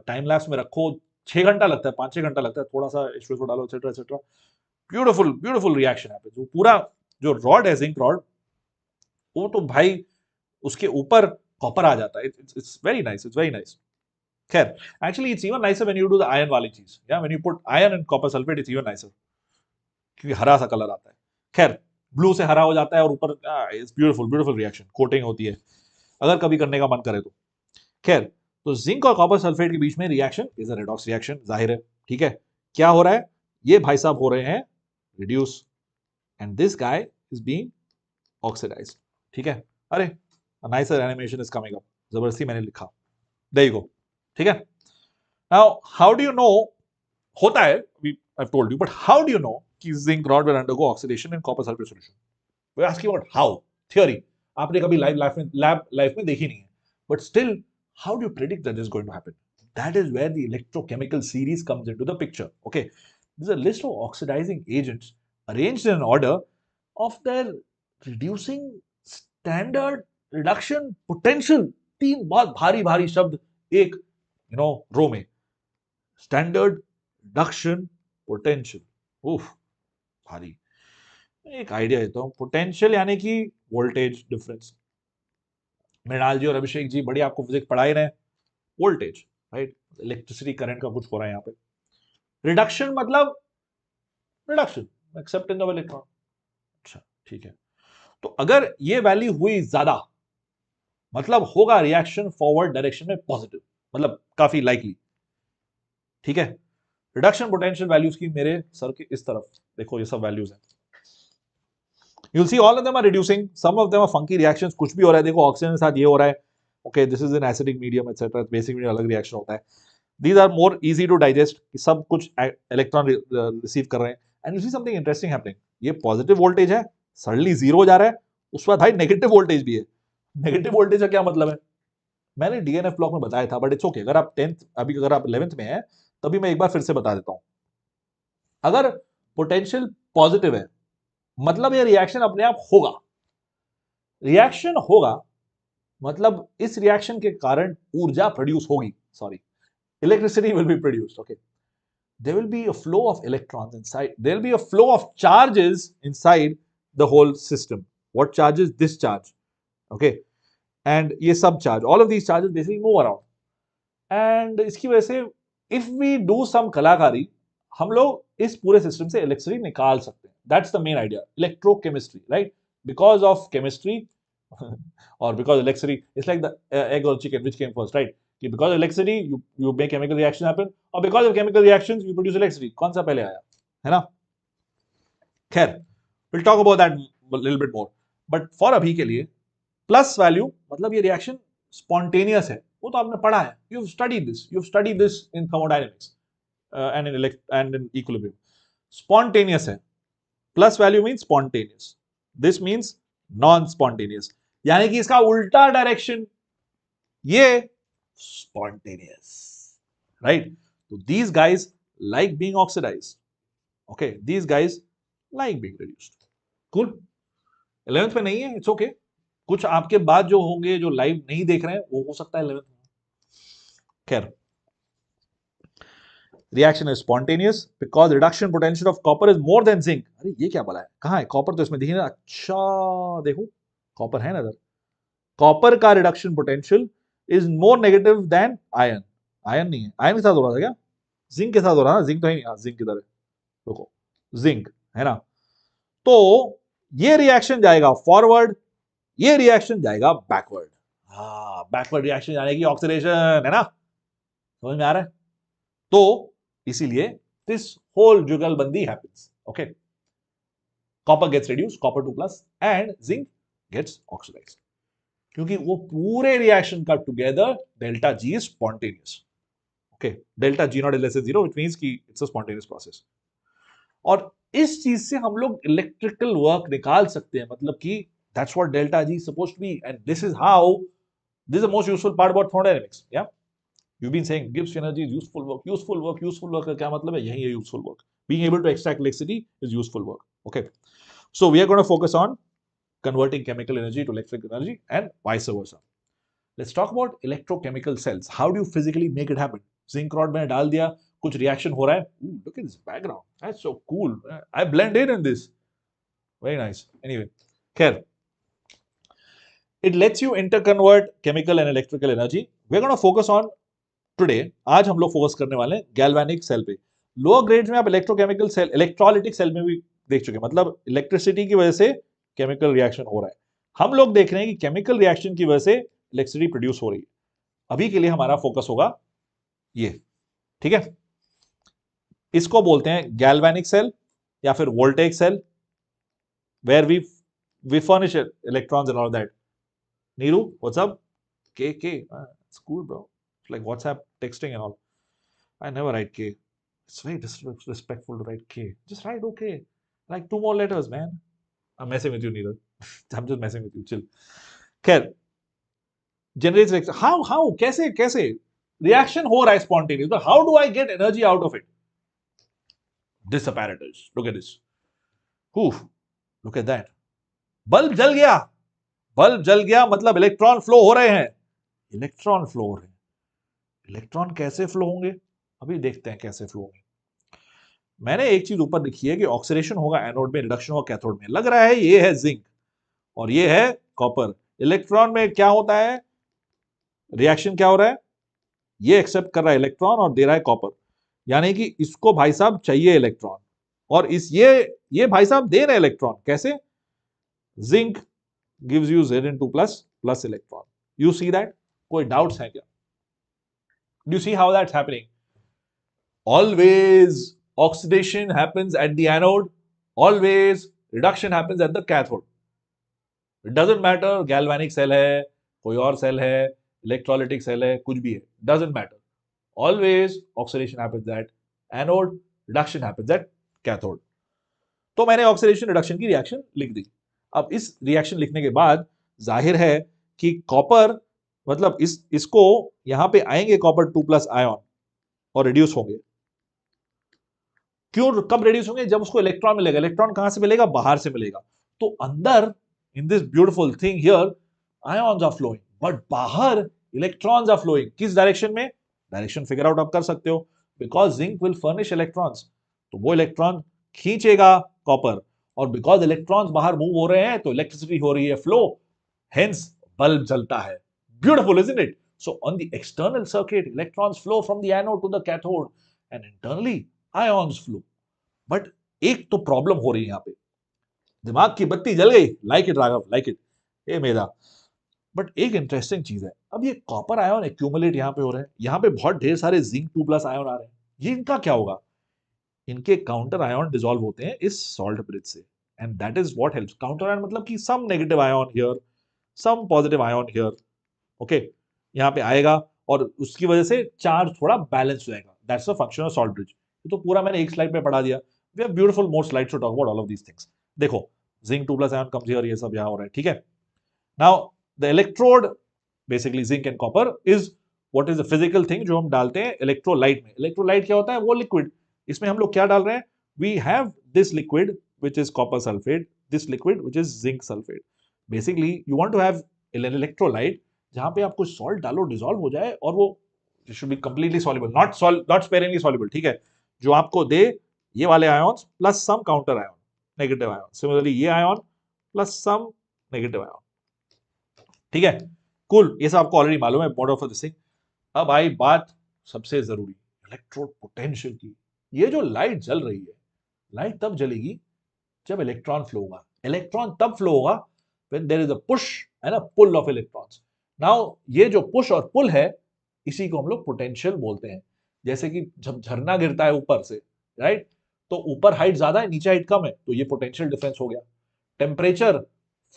टाइम लैप्स में रखो, 6 घंटा लगता है, 5-6 घंटा लगता है, थोड़ा सा H2SO डालो etcetera etcetera, beautiful beautiful reaction है. जो पूरा जो रॉड है, जिंक रॉड, वो तो भाई उसके ऊपर कॉपर आ जाता है. It's very nice, it's very nice. खैर, actually it's even nicer when you do the iron वाली चीज, या when you put iron in copper sulphate, it's even nicer, क्योंकि हरा सा कलर आता है. खैर, ब्लू से हरा हो जाता है और ऊपर it's beautiful beautiful reaction, coating होती है, अगर कभी करने का मन करे तो. खैर, तो जिंक और कॉपर सल्फेट के बीच में reaction is a redox reaction, जाहिर है. ठीक है, क्या हो रहा है, ये भाई साहब हो रहे हैं reduce, and this guy is being oxidised. ठीक है, अरे nicer animation is coming up, जबरदस्ती मैंने लिखा, देयर यू गो. ठीक है, now how do you know, होता है, I have told you, but how do you know कि zinc rod will undergo oxidation in copper sulphate solution. We are asking about how, theory आपने कभी lab life में देखी नहीं है, but still how do you predict that this is going to happen? That is where the electrochemical series comes into the picture. Okay, this is a list of oxidizing agents arranged in an order of their reducing standard reduction potential. तीन बहुत भारी भारी शब्द एक रो में, standard reduction potential. उफ, भारी. एक आइडिया देता हूं, पोटेंशियल यानी कि वोल्टेज डिफरेंस. मृणाल जी और अभिषेक जी बढ़िया आपको फिजिक्स पढ़ा ही रहे हैं. वोल्टेज, राइट, इलेक्ट्रिसिटी करंट का कुछ हो रहा है यहाँ पे. रिडक्शन मतलब रिडक्शन, एक्सेप्टिंग ऑफ इलेक्ट्रॉन। अच्छा ठीक है, तो अगर ये वैल्यू हुई ज्यादा मतलब होगा रिएक्शन फॉरवर्ड डायरेक्शन में पॉजिटिव, मतलब काफी लाइकली। ठीक है, रिडक्शन पोटेंशियल वैल्यूज की मेरे सर के इस तरफ देखो, ये सब वैल्यूज हैं। You'll see all of them are reducing, some of them are funky reactions, कुछ भी हो रहा है, देखो ऑक्सीजन के साथ ये हो रहा है, okay, this is an acidic medium etc, basic medium अलग रिएक्शन होता है। These are more easy to digest, सब कुछ इलेक्ट्रॉन रिसीव कर रहे हैं। And you see something interesting happening, ये पॉजिटिव वोल्टेज है, सडनली जीरो जा रहा है, उसके बाद भाई नेगेटिव वोल्टेज भी है। नेगेटिव वोल्टेज का क्या मतलब है, मैंने डीएनएफ ब्लॉक में बताया था, बट इट्स ओके, अगर आप 10th अभी अगर आप 11th में है तभी मैं एक बार फिर से बता देता हूं। अगर पोटेंशियल पॉजिटिव है मतलब ये रिएक्शन अपने आप होगा, रिएक्शन होगा मतलब इस रिएक्शन के कारण ऊर्जा प्रोड्यूस होगी, sorry electricity will be produced, okay, there will be a flow of electrons inside, there will be a flow of charges inside the whole system. What charges? This charge, okay, and ये सब charge, all of these charges basically move around, and इसकी वजह से if we do some कलाकारी हम लोग इस पूरे सिस्टम से इलेक्ट्रिसिटी निकाल सकते हैं। That's the main idea, electrochemistry, right, because of chemistry और because electricity, it's like the egg और chicken which came first, right, कि because electricity you make chemical reaction happen, और because of chemical reactions you produce electricity, कौन सा पहले आया, है ना। खैर will talk about that little bit more, but for अभी के लिए प्लस वैल्यू मतलब ये रिएक्शन स्पॉन्टेनियस है, वो तो आपने पढ़ा है, you study this in thermodynamics and in equilibrium. Spontaneous है, plus value means spontaneous, this means non-spontaneous, यानी कि इसका उल्टा डायरेक्शन ये spontaneous, right? So these guys like being oxidized, okay, these guys like being reduced. Cool. 11th में नहीं है, it's okay, कुछ आपके बाद जो होंगे जो लाइव नहीं देख रहे हैं वो हो सकता है 11th में। खैर, reaction is spontaneous because reduction potential of copper is more than zinc. अरे ये क्या बोला है, कहां है कॉपर, तो इसमें दिखे ना, अच्छा देखो कॉपर है ना इधर, कॉपर का reduction potential is more negative than iron, iron नहीं है, आयरन के साथ हो रहा था क्या, जिंक के साथ हो रहा है ना, जिंक तो है नहीं, जिंक किधर है, देखो जिंक है ना, तो ये रिएक्शन जाएगा फॉरवर्ड, ये रिएक्शन जाएगा बैकवर्ड, हाँ बैकवर्ड रिएक्शन जाने की ऑक्सीडेशन, है ना, समझ में आ रहा है, तो इसीलिए this whole जुगलबंदी happens, okay, copper gets reduced, copper 2 plus and zinc gets oxidized, क्योंकि वो पूरे रिएक्शन का together delta G is spontaneous, okay, delta G not is less than 0 which means कि इट्स अ स्पॉन्टेनियस प्रोसेस। और इस चीज से हम लोग इलेक्ट्रिकल वर्क निकाल सकते हैं, मतलब कि that's what delta G supposed to be, and this is how, this is the most useful part about thermodynamics, या You've been saying gives energy is useful work, useful work, useful work का क्या मतलब है, यही है useful work, being able to extract electricity is useful work, okay, so we are going to focus on converting chemical energy to electric energy and vice versa. Let's talk about electrochemical cells, how do you physically make it happen, zinc rod में डाल दिया, कुछ reaction हो रहा है, look at this background, that's so cool, I blend in this, very nice, anyway, खैर it lets you interconvert chemical and electrical energy, we're going to focus on today, आज हम लोग फोकस करने वाले हैं गैल्वेनिक सेल पे। Lower grades में आप इलेक्ट्रोकेमिकल सेल, इलेक्ट्रोलाइटिक सेल में भी देख चुके हैं, मतलब इलेक्ट्रिसिटी की वजह से केमिकल रिएक्शन हो रहा है, हम लोग देख रहे हैं कि केमिकल रिएक्शन की वजह से इलेक्ट्रिसिटी प्रोड्यूस हो रही है। अभी के लिए हमारा फोकस होगा ये, ठीक है, इसको बोलते हैं गैल्वेनिक सेल या फिर voltaic cell, where we furnish electrons and all that. Neeru what's up, K it's cool bro, like WhatsApp texting and all. I never write K. It's very disrespectful to write K. Just write okay. Like 2 more letters, man. I'm messing with you, Neeraj. I'm just messing with you. Chill. खैर, generates how कैसे reaction हो रहा है spontaneous, but how do I get energy out of it? This apparatus. Look at this. Oof. Look at that. Bulb जल गया. Bulb जल गया मतलब इलेक्ट्रॉन फ्लो हो रहे हैं. इलेक्ट्रॉन फ्लो हो रहे हैं. इलेक्ट्रॉन कैसे फ्लो होंगे, अभी देखते हैं कैसे फ्लो होंगे। मैंने एक चीज ऊपर लिखी है कि ऑक्सीडेशन होगा एनोड में, रिडक्शन होगा कैथोड में। लग रहा है ये है जिंक और ये है कॉपर। इलेक्ट्रॉन में क्या होता है, रिएक्शन क्या हो रहा है, ये एक्सेप्ट कर रहा है इलेक्ट्रॉन और दे रहा है कॉपर, यानी कि इसको भाई साहब चाहिए इलेक्ट्रॉन, और इस ये भाई साहब दे रहे इलेक्ट्रॉन, कैसे? Zinc gives you Zn2+ plus electron. You see that? कोई डाउट्स है क्या? Do you see how that's happening? Always oxidation happens at the anode, always reduction happens at the cathode. It doesn't matter galvanic cell है, कोई और cell है, electrolytic cell है, कुछ भी है, doesn't matter. Always oxidation happens at anode, reduction happens at cathode. तो मैंने ऑक्सीडेशन रिडक्शन की रिएक्शन लिख दी। अब इस रिएक्शन लिखने के बाद जाहिर है कि कॉपर, मतलब इसको यहां पे आएंगे कॉपर 2+ आयन और रिड्यूस होंगे। क्यों, कब रिड्यूस होंगे? जब उसको इलेक्ट्रॉन मिलेगा। इलेक्ट्रॉन कहां से मिलेगा? बाहर से मिलेगा। तो अंदर in this beautiful thing here ions are flowing, but बाहर इलेक्ट्रॉन्स आर फ्लोइंग। किस डायरेक्शन में? डायरेक्शन फिगर आउट आप कर सकते हो, because zinc will furnish electrons, तो वो इलेक्ट्रॉन खींचेगा कॉपर, और बिकॉज इलेक्ट्रॉन्स बाहर मूव हो रहे हैं तो इलेक्ट्रिसिटी हो रही है फ्लो, हेंस बल्ब जलता है। Beautiful, isn't it? So on the external circuit electrons flow from the anode to the cathode and internally ions flow. But एक तो प्रॉब्लम हो रही है यहां पे, दिमाग की बत्ती जल गई। Like it Raghav, like it, ए मेरा। बट एक इंटरेस्टिंग चीज है, अब ये कॉपर आयन एक्यूमुलेट यहां पे हो रहे हैं, यहां पे बहुत ढेर सारे जिंक 2+ आयन आ रहे हैं। ये इनका क्या होगा? इनके काउंटर आयन डिसॉल्व होते हैं इस सॉल्ट ब्रिज से, and that is what helps. Counter ion मतलब कि some negative ion here, some positive ion here, okay, यहां पे आएगा और उसकी वजह से चार्ज थोड़ा बैलेंस हो जाएगा। That's the function of salt bridge. तो पूरा मैंने एक स्लाइड पे पढ़ा दिया। We have beautiful more slides to talk about all of these things. देखो, जिंक 2+ आयन कम्स हियर, ये सब यहां हो रहा है, ठीक है। Now the electrode, basically zinc and copper, is what is the physical thing जो हम डालते हैं इलेक्ट्रोलाइट में। इलेक्ट्रोलाइट क्या होता है? वो लिक्विड। इसमें हम लोग क्या डाल रहे हैं? We have this liquid which is copper sulfate, this liquid which is zinc sulfate. Basically you want to have an electrolyte जहां पे आप कुछ सॉल्ट डालो, डिसॉल्व हो जाए, और वो should be completely soluble, not sparingly soluble, ठीक है, जो आपको दे ये वाले ions plus some counter ion, negative ion. Similarly ये ion plus some negative ion, ठीक है, कूल। ये सब आपको ऑलरेडी मालूम है, मोड ऑफ दिस थिंग। अब आई बात सबसे जरूरी, इलेक्ट्रोड पोटेंशियल की। ये जो लाइट जल रही है, लाइट तब जलेगी जब इलेक्ट्रॉन फ्लो होगा। इलेक्ट्रॉन तब फ्लो होगा when there is a push and a pull of electrons. Now ये जो पुश और पुल है, इसी को हम लोग पोटेंशियल बोलते हैं। जैसे कि जब झरना गिरता है ऊपर से, राइट, तो ऊपर हाइट ज्यादा है, नीचे हाइट कम है, तो ये पोटेंशियल डिफरेंस हो गया। टेम्परेचर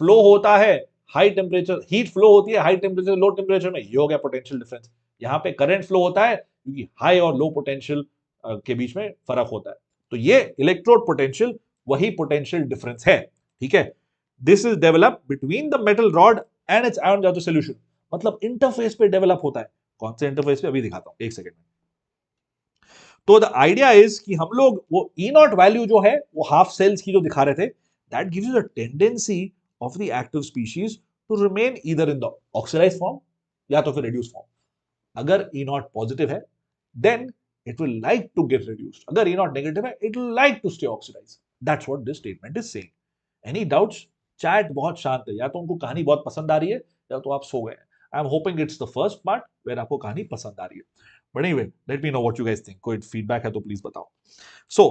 फ्लो होता है, हाई टेम्परेचर, हीट फ्लो होती है हाई टेम्परेचर लो टेम्परेचर में, ये हो गया पोटेंशियल डिफरेंस। यहाँ पे करंट फ्लो होता है क्योंकि हाई और लो पोटेंशियल के बीच में फर्क होता है। तो ये इलेक्ट्रोड पोटेंशियल वही पोटेंशियल डिफरेंस है, ठीक है। This is develop between the metal rod and it's ion जातो सॉल्यूशन, मतलब इंटरफेस पे डेवलप होता है। कौन से इंटरफेस पे, अभी दिखाता हूं, एक सेकंड में। तो द आइडिया इज कि हम लोग वो E0 वैल्यू जो है, वो हाफ सेल्स की जो दिखा रहे थे, that gives you the tendency of the active species to remain either in the oxidized form या तो फिर रिड्यूस्ड फॉर्म। अगर E0 पॉजिटिव है, then it will like to get reduced. अगर E0 negative है, it will like to stay oxidized. That's what this statement is saying. Any doubts? Chat बहुत शांत है, या तो उनको कहानी बहुत पसंद आ रही है या तो आप सो गए हैं। I am hoping it's the first part where आपको कहानी पसंद आ रही है। But anyway, let me know what you guys think. कोई feedback है तो please बताओ। So,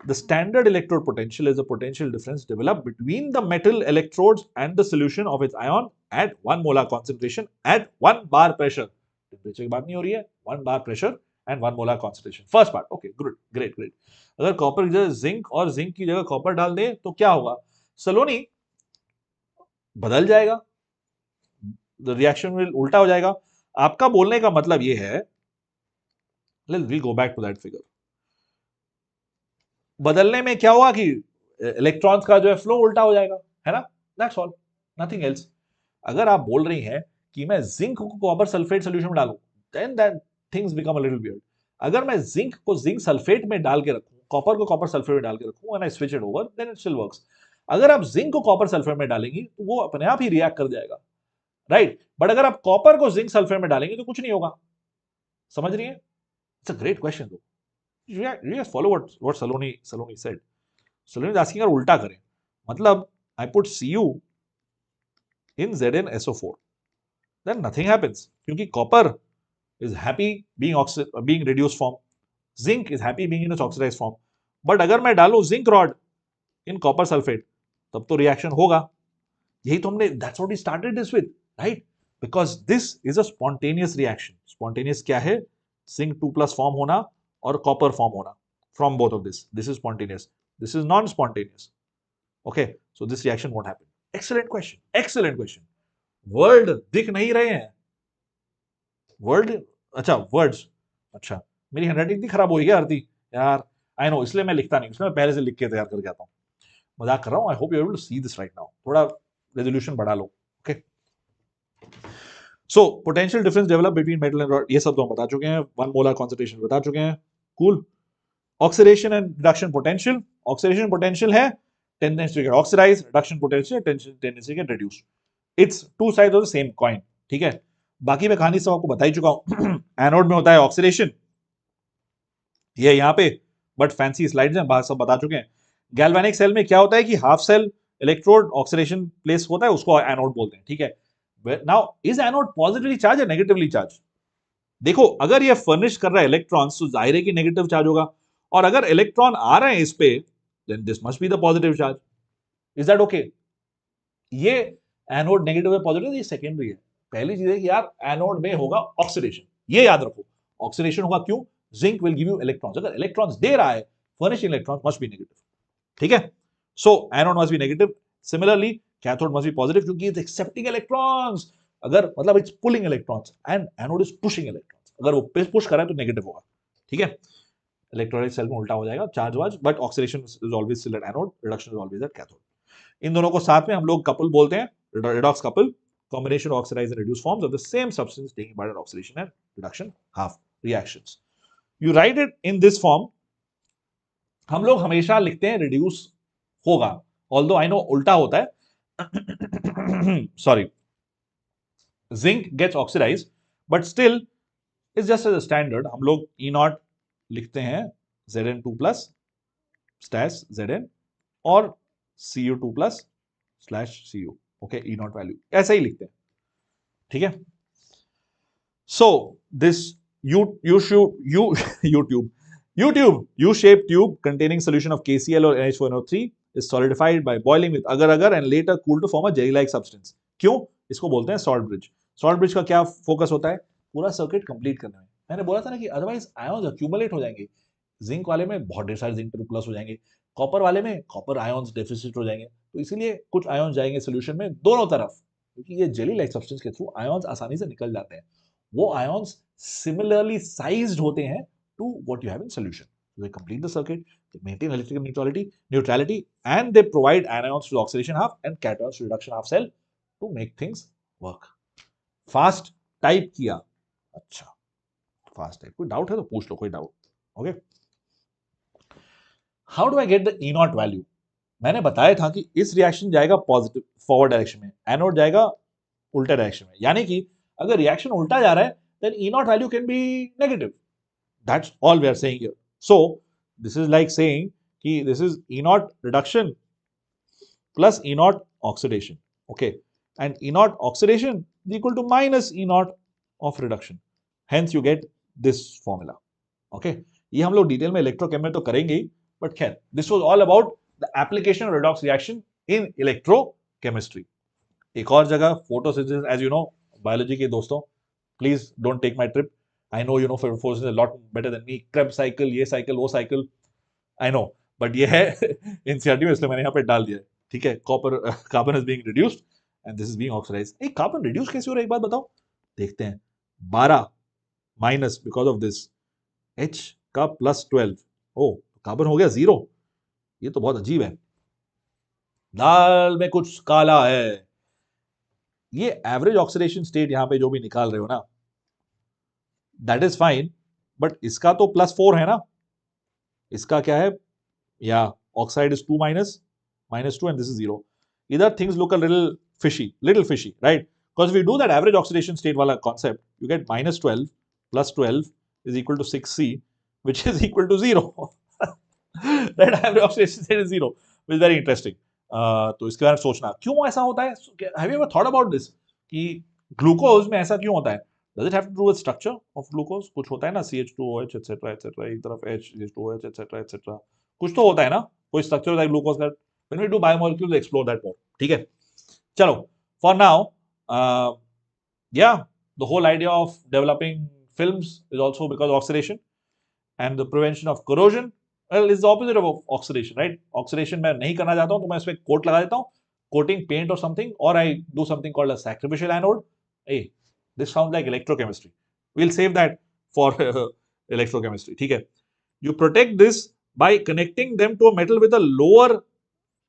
the standard electrode potential is a potential difference developed between the metal electrodes and the solution of its ion at 1 molar concentration at 1 bar pressure. Temperature की बात नहीं हो रही है, 1 bar pressure and 1 molar concentration. First part, okay, good, great, great. अगर copper की जगह zinc और जिंक की जगह कॉपर डाल दें तो क्या होगा? सलोनी बदल जाएगा, रिएक्शन में उल्टा हो जाएगा। आपका बोलने का मतलब ये है, let's we go back to that figure. बदलने में क्या होगा कि इलेक्ट्रॉन्स का जो है फ्लो उल्टा हो जाएगा, है ना, दैट्स ऑल, नथिंग एल्स। अगर आप बोल रही हैं कि मैं जिंक को कॉपर सल्फेट सॉल्यूशन में डालूं, then that things become a little weird. अगर मैं जिंक को जिंक सल्फेट में डाल के रखूं, कॉपर को कॉपर सल्फेट में डाल के रखूं, and I switch it over, then it still works. अगर आप जिंक को कॉपर सल्फेट में डालेंगी तो वो अपने आप ही रिएक्ट कर जाएगा, राइट। बट अगर आप कॉपर को जिंक सल्फेट में डालेंगे तो कुछ नहीं होगा। समझ रही है? इट्स अ ग्रेट क्वेश्चन दो। You just follow what Saloni said. Saloni is asking अगर उल्टा करें, मतलब I put Cu in ZnSO4, then nothing happens क्योंकि copper is happy being reduced form, zinc is happy being in its oxidized form. But अगर मैं डालूं zinc rod in copper sulphate तब तो रिएक्शन होगा। यही तो हमने, that's what we started this with, right? Because this is a spontaneous reaction. Spontaneous क्या है? जिंक 2+ फॉर्म होना और कॉपर फॉर्म होना from both of this is spontaneous, this is non spontaneous. Okay, so this reaction won't happen. Excellent question, excellent question. Word दिख नहीं रहे हैं? Word, अच्छा वर्ड्स, अच्छा मेरी हैंडराइटिंग इतनी खराब होगी क्या आरती यार? आई नो, इसलिए मैं लिखता नहीं, इसलिए मैं पहले से लिख के तैयार करके आता हूँ। मजाक कर रहा हूँ। I hope you are able to see this right now. थोड़ा रेजोल्यूशन बढ़ा लो। Okay, so potential difference develop between metal and rod, ये सब तो हम बता चुके हैं। 1 मोलर कॉन्सेंट्रेशन बता चुके हैं। Cool. Oxidation and reduction potential, oxidation potential है tendency to get oxidise, reduction potential tendency to get reduce. It's two side of the same coin, ठीक है? बाकी मैं कहानी सब आपको बता ही चुका हूं। एनोड में होता है ऑक्सीडेशन, ये यहां पे, बट फैंसी स्लाइड्स हैं, बाहर सब बता चुके हैं। गैल्वेनिक सेल में क्या होता है कि half cell electrode oxidation place होता है, उसको एनोड बोलते हैं, ठीक है? Now is anode positively charge या नेगेटिवली चार्ज? देखो, अगर ये फर्निश कर रहा है इलेक्ट्रॉन्स तो जाहिर है कि नेगेटिव चार्ज होगा, और अगर इलेक्ट्रॉन आ रहे हैं इस पे, then this must be the positive charge. Is that okay? ये एनोड नेगेटिव है पॉजिटिव, ये सेकेंडरी है। पहली चीज है कि यार एनोड में होगा ऑक्सीडेशन, ये याद रखो। ऑक्सीडेशन होगा क्यों? Zinc will give you electrons, अगर इलेक्ट्रॉन्स दे रहा है, furnishing electrons must be negative, ठीक है? So anode must be negative. Similarly cathode must be positive, क्योंकि इट्स एक्सेप्टिंग इलेक्ट्रॉन्स, अगर मतलब it's pulling electrons, and anode is pushing electrons, अगर वो पुश कर रहा है तो नेगेटिव होगा, ठीक है? इलेक्ट्रोलाइट सेल में उल्टा हो जाएगा चार्ज वार्ज, but oxidation is always still at anode, reduction is always at cathode. इन दोनों को साथ में हम लोग कपल बोलते हैं, redox couple, combination of oxidized and reduced forms of the same substance taking part in oxidation and reduction half reactions. You write it in this form. हम लोग हमेशा लिखते हैं reduce होगा, although I know उल्टा होता है। Sorry, zinc gets oxidized, but still it's just as a standard हम लोग E0 लिखते हैं Zn2 plus stash Zn और Cu2 plus slash Cu, okay, E0 value ऐसा ही लिखते हैं, ठीक है? So this YouTube U-shaped tube containing solution of KCl or NH4NO3 is solidified by boiling with agar-agar and later cooled to form a jelly-like substance. क्यों? इसको बोलते हैं salt bridge. Salt bridge का क्या फोकस होता है? पूरा सर्किट कंप्लीट करने में। मैंने बोला था ना कि अदरवाइज आयॉन्स अक्यूमुलेट हो जाएंगे। जिंक वाले में बहुत ढेर सारे जिंक प्लस हो जाएंगे, कॉपर वाले में कॉपर आयॉन्स डेफिसिट हो जाएंगे, तो इसीलिए कुछ आयॉन्स जाएंगे सोल्यूशन में दोनों तरफ, क्योंकि ये जेली लाइक सब्सटेंस के थ्रू आयॉन्स आसानी से निकल जाते हैं। वो आयॉन्स सिमिलरली साइज्ड होते हैं to what you have in solution. So they complete the circuit, they maintain electrical neutrality, and they provide anions to the oxidation half and cations to reduction half cell to make things work. Fast type किया, अच्छा fast type, कोई doubt है तो पूछ लो, कोई doubt? Okay, how do I get the E0 value? मैंने बताया था कि इस रिएक्शन जाएगा पॉजिटिव फॉरवर्ड डायरेक्शन में, एनोड जाएगा उल्टा डायरेक्शन में, यानी कि अगर रिएक्शन उल्टा जा रहा है then E0 value can be negative. That's all we are saying here. So this is like saying कि this is E0 reduction plus E0 oxidation, okay, and E0 oxidation is equal to minus E0 of reduction. Hence you get this formula, okay. ये हम लोग detail में इलेक्ट्रोकेम में तो करेंगे ही, but खैर this was all about the application of redox reaction in electrochemistry. एक और जगह photosynthesis, as you know, biology के दोस्तों, please don't take my trip. I know you know photosynthesis a lot better than me. Krebs cycle, ये cycle, वो cycle, I know, but ये है NCERT में, इसलिए मैंने यहाँ पे डाल दिया है, ठीक है? Copper carbon is being reduced and this is being oxidized. एक कार्बन रिड्यूस कैसे हो रहा है, एक बात बताओ, देखते हैं। 12 minus because of this H का +12, ओ कार्बन हो गया 0। ये तो बहुत अजीब है, दाल में कुछ काला है। ये एवरेज ऑक्सीडेशन स्टेट यहाँ पे जो भी निकाल रहे हो ना, दैट इज फाइन, बट इसका तो +4 है ना, इसका क्या है? या oxide is 2 -2 and this is 0. Either things look a little fishy, right? Because if we do that average oxidation state wala concept, you get -12 + 12 is equal to 6C, which is equal to 0. That average oxidation state is 0, which is very interesting. तो इसके बारे में सोचना क्यों ऐसा होता है। Have you ever thought about this कि ग्लूकोज में ऐसा क्यों होता है? Does it have to do with structure of glucose? कुछ होता है ना, CH2OH etc etc, एक तरफ H, CH2OH etc etc, कुछ तो होता है ना, कोई स्ट्रक्चर होता है ग्लूकोज का, when we do biomolecules explore that more, ठीक है। चलो, for now yeah, the whole idea of developing films is also because of oxidation, and the prevention of corrosion, well, is the opposite of oxidation, right? Oxidation मैं नहीं करना चाहता हूं तो मैं इसमें कोट लगा देता हूं, coating paint or something, or I do something called a sacrificial anode. Hey, this sounds like electrochemistry. We'll save that for electrochemistry, ठीक है। You protect this by connecting them to a metal with a lower,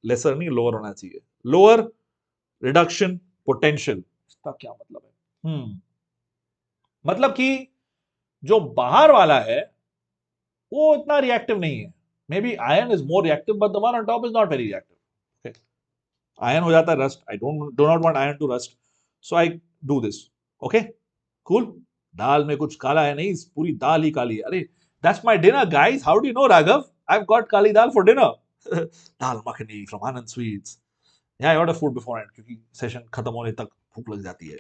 lesser नहीं, lower होना चाहिए, lower reduction potential। इसका क्या मतलब है? मतलब कि जो बाहर वाला है वो इतना रिएक्टिव नहीं है, maybe iron is more reactive but the one on top is not very reactive. Iron हो जाता है rust, I do not want iron to rust, so I do this. Okay, cool. दाल में कुछ काला है नहीं, पूरी दाल ही काली है। अरे that's my dinner guys, how do you no Raghav? I have got Kali dal for dinner. Dal makhani from Anand sweets. I order food before and, क्योंकि सेशन खत्म होने तक भूख लग जाती है।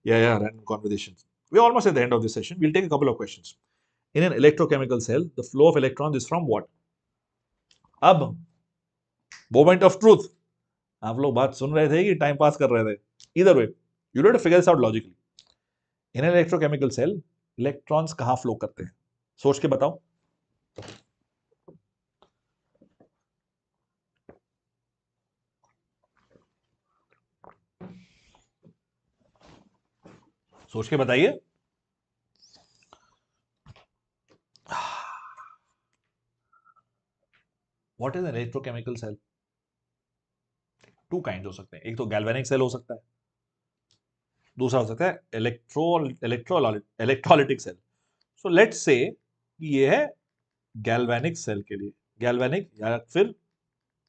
yeah, random conversations. We're almost at the end of this session. We'll take a couple of questions. In an electrochemical cell, the flow of electrons is from what? अब moment of truth. आप लोग बात सुन रहे थे कि time pass कर रहे थे? Either way, you need to figure this out logically. In an electrochemical cell, electrons कहाँ फ्लो करते हैं? सोच के बताओ। सोच के बताइए। What is an electrochemical cell? Two kind हो सकते हैं, एक तो गैल्वेनिक सेल हो सकता है, दूसरा हो सकता है electrolytic cell. So let's say ये है गैल्वेनिक सेल के लिए, गैल्वेनिक या फिर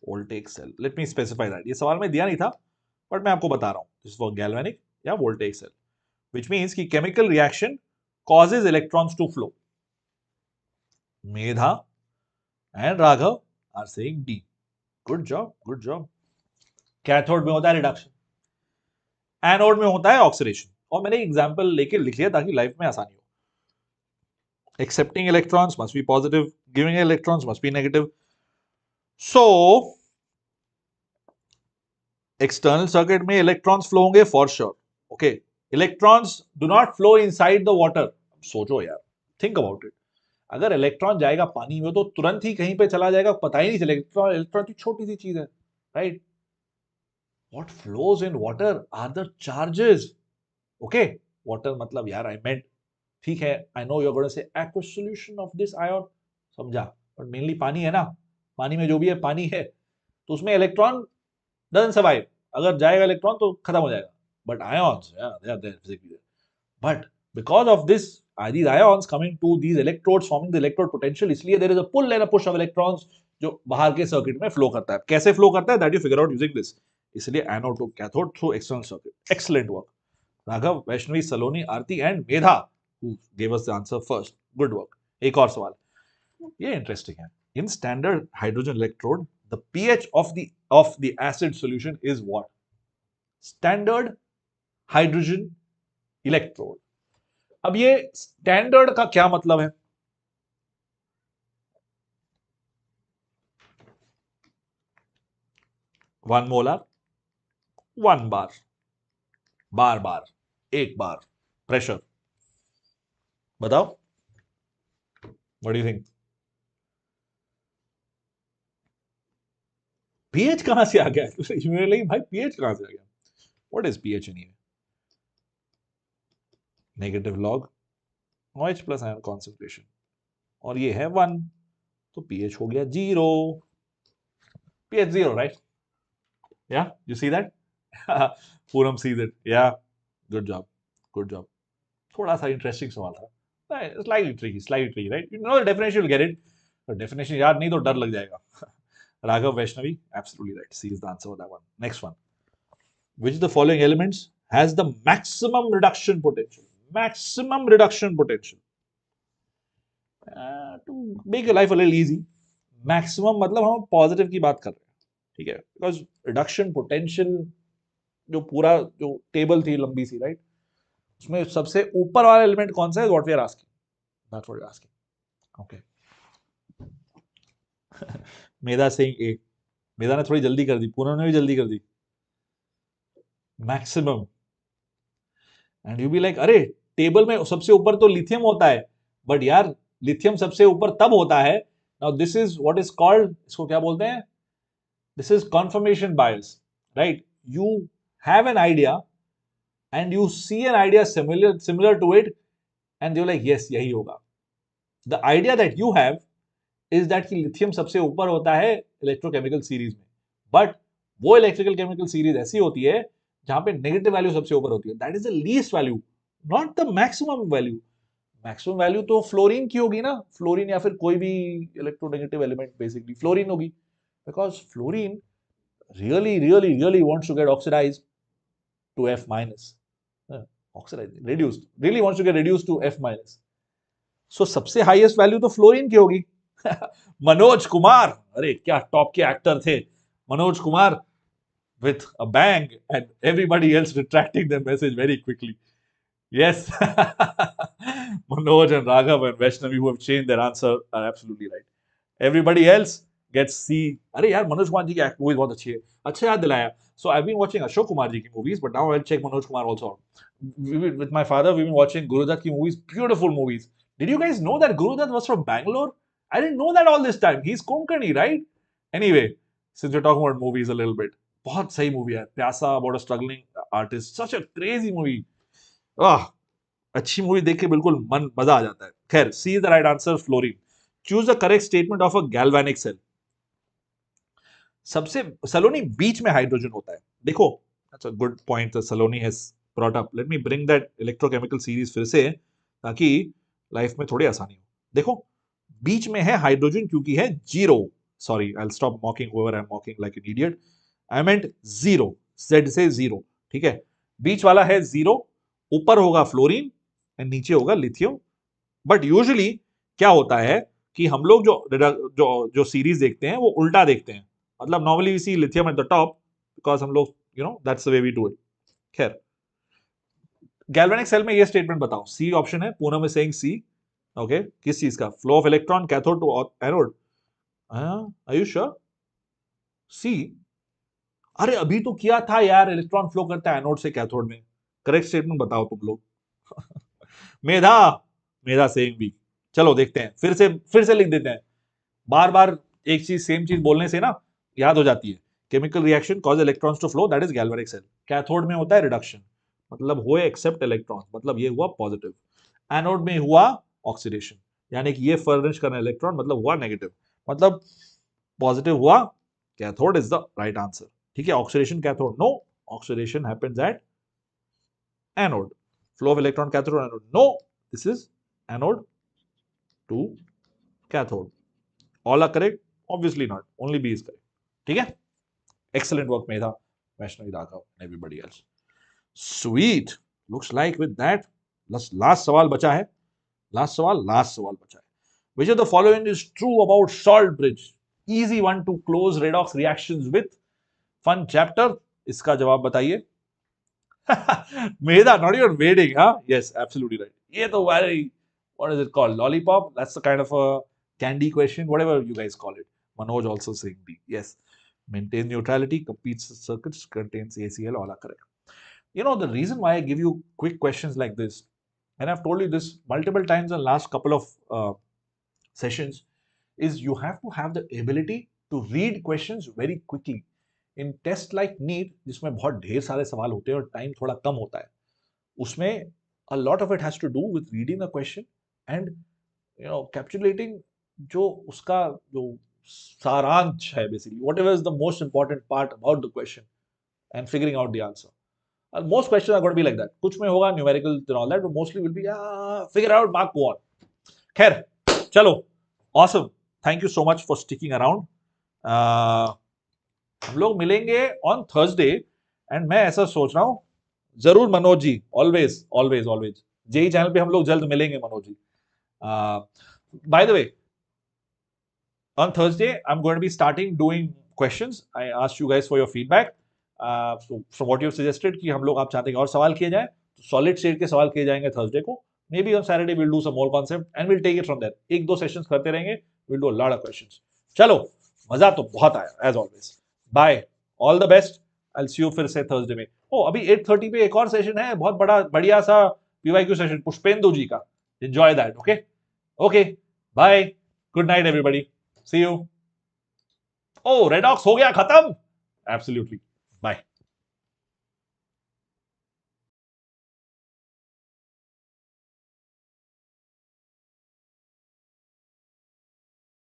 voltaic cell. Let me specify that, ये सवाल में दिया नहीं था बट मैं आपको बता रहा हूं, दिस फॉर गैल्वेनिक या वोल्टेइक सेल, व्हिच मींस कि chemical reaction causes electrons to flow. Medha and Raghav are saying D. Good job, good job. Cathode में होता है रिडक्शन, एनोड में होता है ऑक्सीडेशन, और मैंने एग्जांपल लेके लिख लिया ताकि लाइफ में आसानी हो। Accepting electrons must be positive, giving electrons must be negative. So external circuit में इलेक्ट्रॉन्स फ्लो होंगे for sure. Okay, electrons do not flow inside the water. सोचो यार, थिंक अबाउट इट। अगर इलेक्ट्रॉन जाएगा पानी में तो तुरंत ही कहीं पे चला जाएगा, पता ही नहीं चलेगा। इलेक्ट्रॉन की छोटी सी चीज है, right? What flows in water are the charges. Okay, water मतलब यार I meant, ठीक है, I know you're going to say aqueous solution of this ion, समझा, but mainly पानी है ना, पानी में जो भी है पानी है, तो उसमें इलेक्ट्रॉन doesn't survive। अगर जाएगा इलेक्ट्रॉन तो खत्म हो जाएगा, but ions, yeah, they are there physically there. But because of this, are these ions coming to these electrodes, forming the electrode potential, इसलिए there is a pull and a push of electrons जो बाहर के circuit में flow करता है। कैसे flow करता है, that you figure out using this। इसलिए anode to cathode through external circuit. Excellent work Raghav, Vaishnavi, Saloni, Aarti and Medha who gave us the answer first. Good work. एक और सवाल, ये इंटरेस्टिंग है। In standard hydrogen electrode the pH of the acid solution is what? Standard hydrogen electrode. अब ये standard का क्या मतलब है? वन मोलर, वन बार, बार बार, एक बार, प्रेशर। बताओ, what do you think? PH कहां से आ गया? भाई पीएच कहां से आ गया? What is pH in here? Negative log OH plus ion concentration, और ये है 1, तो पीएच हो गया 0। PH 0, right? या यू सी दैट? पूरम सीज इट, या गुड जॉब, गुड जॉब। थोड़ा सा इंटरेस्टिंग सवाल था, slightly tricky, right? You know the definition, will get it. तो डेफिनेशन याद नहीं तो डर लग जाएगा। Raghav, Vaishnavi, absolutely right, C is the answer for that one. Next one, which of the following elements has the maximum reduction potential? Maximum reduction potential. To make your life a little easy, maximum मतलब हम positive की बात कर रहे हैं, ठीक है? Because reduction potential जो पूरा जो टेबल थी लंबी सी, राइट, उसमें सबसे ऊपर वाला एलिमेंट कौन सा है? What we are asking, that's what we are asking. Okay, Medha saying A, Medha ने थोड़ी जल्दी कर दी, पूनम ने भी जल्दी कर दी, maximum. And you be like अरे टेबल में सबसे ऊपर तो लिथियम होता है, बट यार लिथियम सबसे ऊपर तब होता है, now this is what is called, इसको क्या बोलते हैं, this is confirmation bias, right? You have an idea and you see an idea similar to it and you like yes यही होगा। The idea that you have is that कि lithium सबसे ऊपर होता है इलेक्ट्रोकेमिकल सीरीज में, but वो electrical chemical series ऐसी होती है जहां पे नेगेटिव वैल्यू सबसे ऊपर होती है, that is the least value, not the maximum value. Maximum value तो फ्लोरीन की होगी ना, फ्लोरीन या फिर कोई भी इलेक्ट्रोनेगेटिव एलिमेंट, बेसिकली फ्लोरीन होगी, because fluorine really wants to get oxidized to F minus, oxidized reduced, really wants to get reduced to F minus, so सबसे हाईएस्ट वैल्यू तो फ्लोरीन की होगी। मनोज कुमार, अरे क्या टॉप के एक्टर थे Manoj Kumar, with a bang and everybody else retracting their message very quickly. Yes, Manoj and Raghav and Vaishnavi who have changed their answer are absolutely right. Everybody else gets C. अरे यार मनोज कुमार जी की movies बहुत अच्छी है, अच्छा याद दिलाया। So I've been watching Ashok Kumar ji ki movies, but now I'll check Manoj Kumar also. With my father, we've been watching Guru Dutt ki movies, beautiful movies. Did you guys know that Guru Dutt was from Bangalore? I didn't know that all this time. He's Konkani, right? Anyway, since we're talking about movies a little bit, बहुत सही movie है Pyaasa, about a struggling artist, such a crazy movie. Ah, अच्छी movie देख के बिल्कुल मन मजा आ जाता है। खैर, C is the right answer, fluorine. Choose the correct statement of a galvanic cell. सबसे सलोनी बीच में हाइड्रोजन होता है, देखो अच्छा good point Saloni has brought up, let me bring that electrochemical series फिर से, ताकि लाइफ में थोड़ी आसानी हो। देखो बीच में है हाइड्रोजन क्योंकि है zero, sorry I will stop मॉकिंग over, I am मॉकिंग like an idiot, I meant zero, Z से जीरो, ठीक है? बीच वाला है जीरो, ऊपर होगा फ्लोरीन एंड नीचे होगा लिथियम। बट यूजुअली क्या होता है कि हम लोग जो सीरीज देखते हैं वो उल्टा देखते हैं, मतलब normally we see lithium at the top because हम लोग that's the way we do it. खैर, गैल्वेनिक सेल में ये स्टेटमेंट बताओ, सी ऑप्शन है, Poonam is saying C, okay, किस चीज का? Flow of electron cathode to anode, are you sure? C, अरे अभी तो किया था यार, इलेक्ट्रॉन फ्लो करता है एनोड से कैथोड में, करेक्ट स्टेटमेंट बताओ तुम लोग। मेधा, मेधा सेइंग बी। चलो देखते हैं, फिर से लिख देते हैं, बार बार एक चीज सेम चीज बोलने से ना याद हो जाती है। Chemical reaction cause electrons to flow, that is galvanic cell. Cathode में होता है रिडक्शन, मतलब हुए एक्सेप्ट इलेक्ट्रॉन, मतलब ये हुआ पॉजिटिव। एनोड में हुआ ऑक्सीडेशन, यानी कि ये फर्निश करना इलेक्ट्रॉन, मतलब हुआ नेगेटिव, मतलब पॉजिटिव हुआ, cathode is the right answer. ठीक है, oxidation cathode no, oxidation happens at anode. Flow of electron cathode anode no, this is anode to cathode. All are correct? Obviously not, only B is correct. ठीक है, excellent work Medha, Vaishnavi, Raghav and everybody else. Sweet, looks like with that last सवाल बचा है, last सवाल बचा है। Which of the following is true about salt bridge? Easy one to close redox reactions with. Fun chapter, इसका जवाब बताइए। Medha, not even waiting, huh? Yes, absolutely right. ये तो very, what is it called? Lollipop? That's the kind of a candy question, whatever you guys call it. Manoj also saying B. Yes. Maintain neutrality, competes circuits, contains ACL, all are correct. You know, the reason why I give you quick questions like this, and I've told you this multiple times in the last couple of sessions, is you have to have the ability to read questions very quickly. In test like NEET, जिसमें बहुत ढेर सारे सवाल होते हैं और time थोड़ा कम होता है, उसमें a lot of it has to do with reading the question and capitulating जो उसका जो सारांश है, basically whatever is the most important part about the question and figuring out the answer. And most questions are going to be like that. कुछ में होगा numerical and all that, but mostly will be figure out, mark, go on. खैर, चलो, awesome. Thank you so much for sticking around. हम लोग मिलेंगे on Thursday and मैं ऐसा सोच रहा हूँ, जरूर Manoj ji, always, always, always. JEE channel पे हम लोग जल्द मिलेंगे Manoj ji. By the way, on Thursday, I'm going to be starting doing questions. I asked you guys for your feedback. So from what you suggested कि हम लोग आप चाहते हैं और सवाल किए जाएं, तो सॉलिड स्टेट के सवाल किए जाएंगे थर्सडे को. Maybe on Saturday we'll do some more concept and we'll take it from there. एक दो सेशंस करते रहेंगे. We'll do a lot of questions. चलो, मजा तो बहुत आया as always. Bye, all the best, I will see you फिर से थर्सडे में। ओ, अभी 8:30 पे एक और सेशन है, बहुत बड़ा बढ़िया सा पीवाईक्यू सेशन पुष्पेंदु जी का। Enjoy that. Okay okay, bye, good night everybody, see you. Oh, redox हो गया खत्म, एब्सोल्युटली, बाय।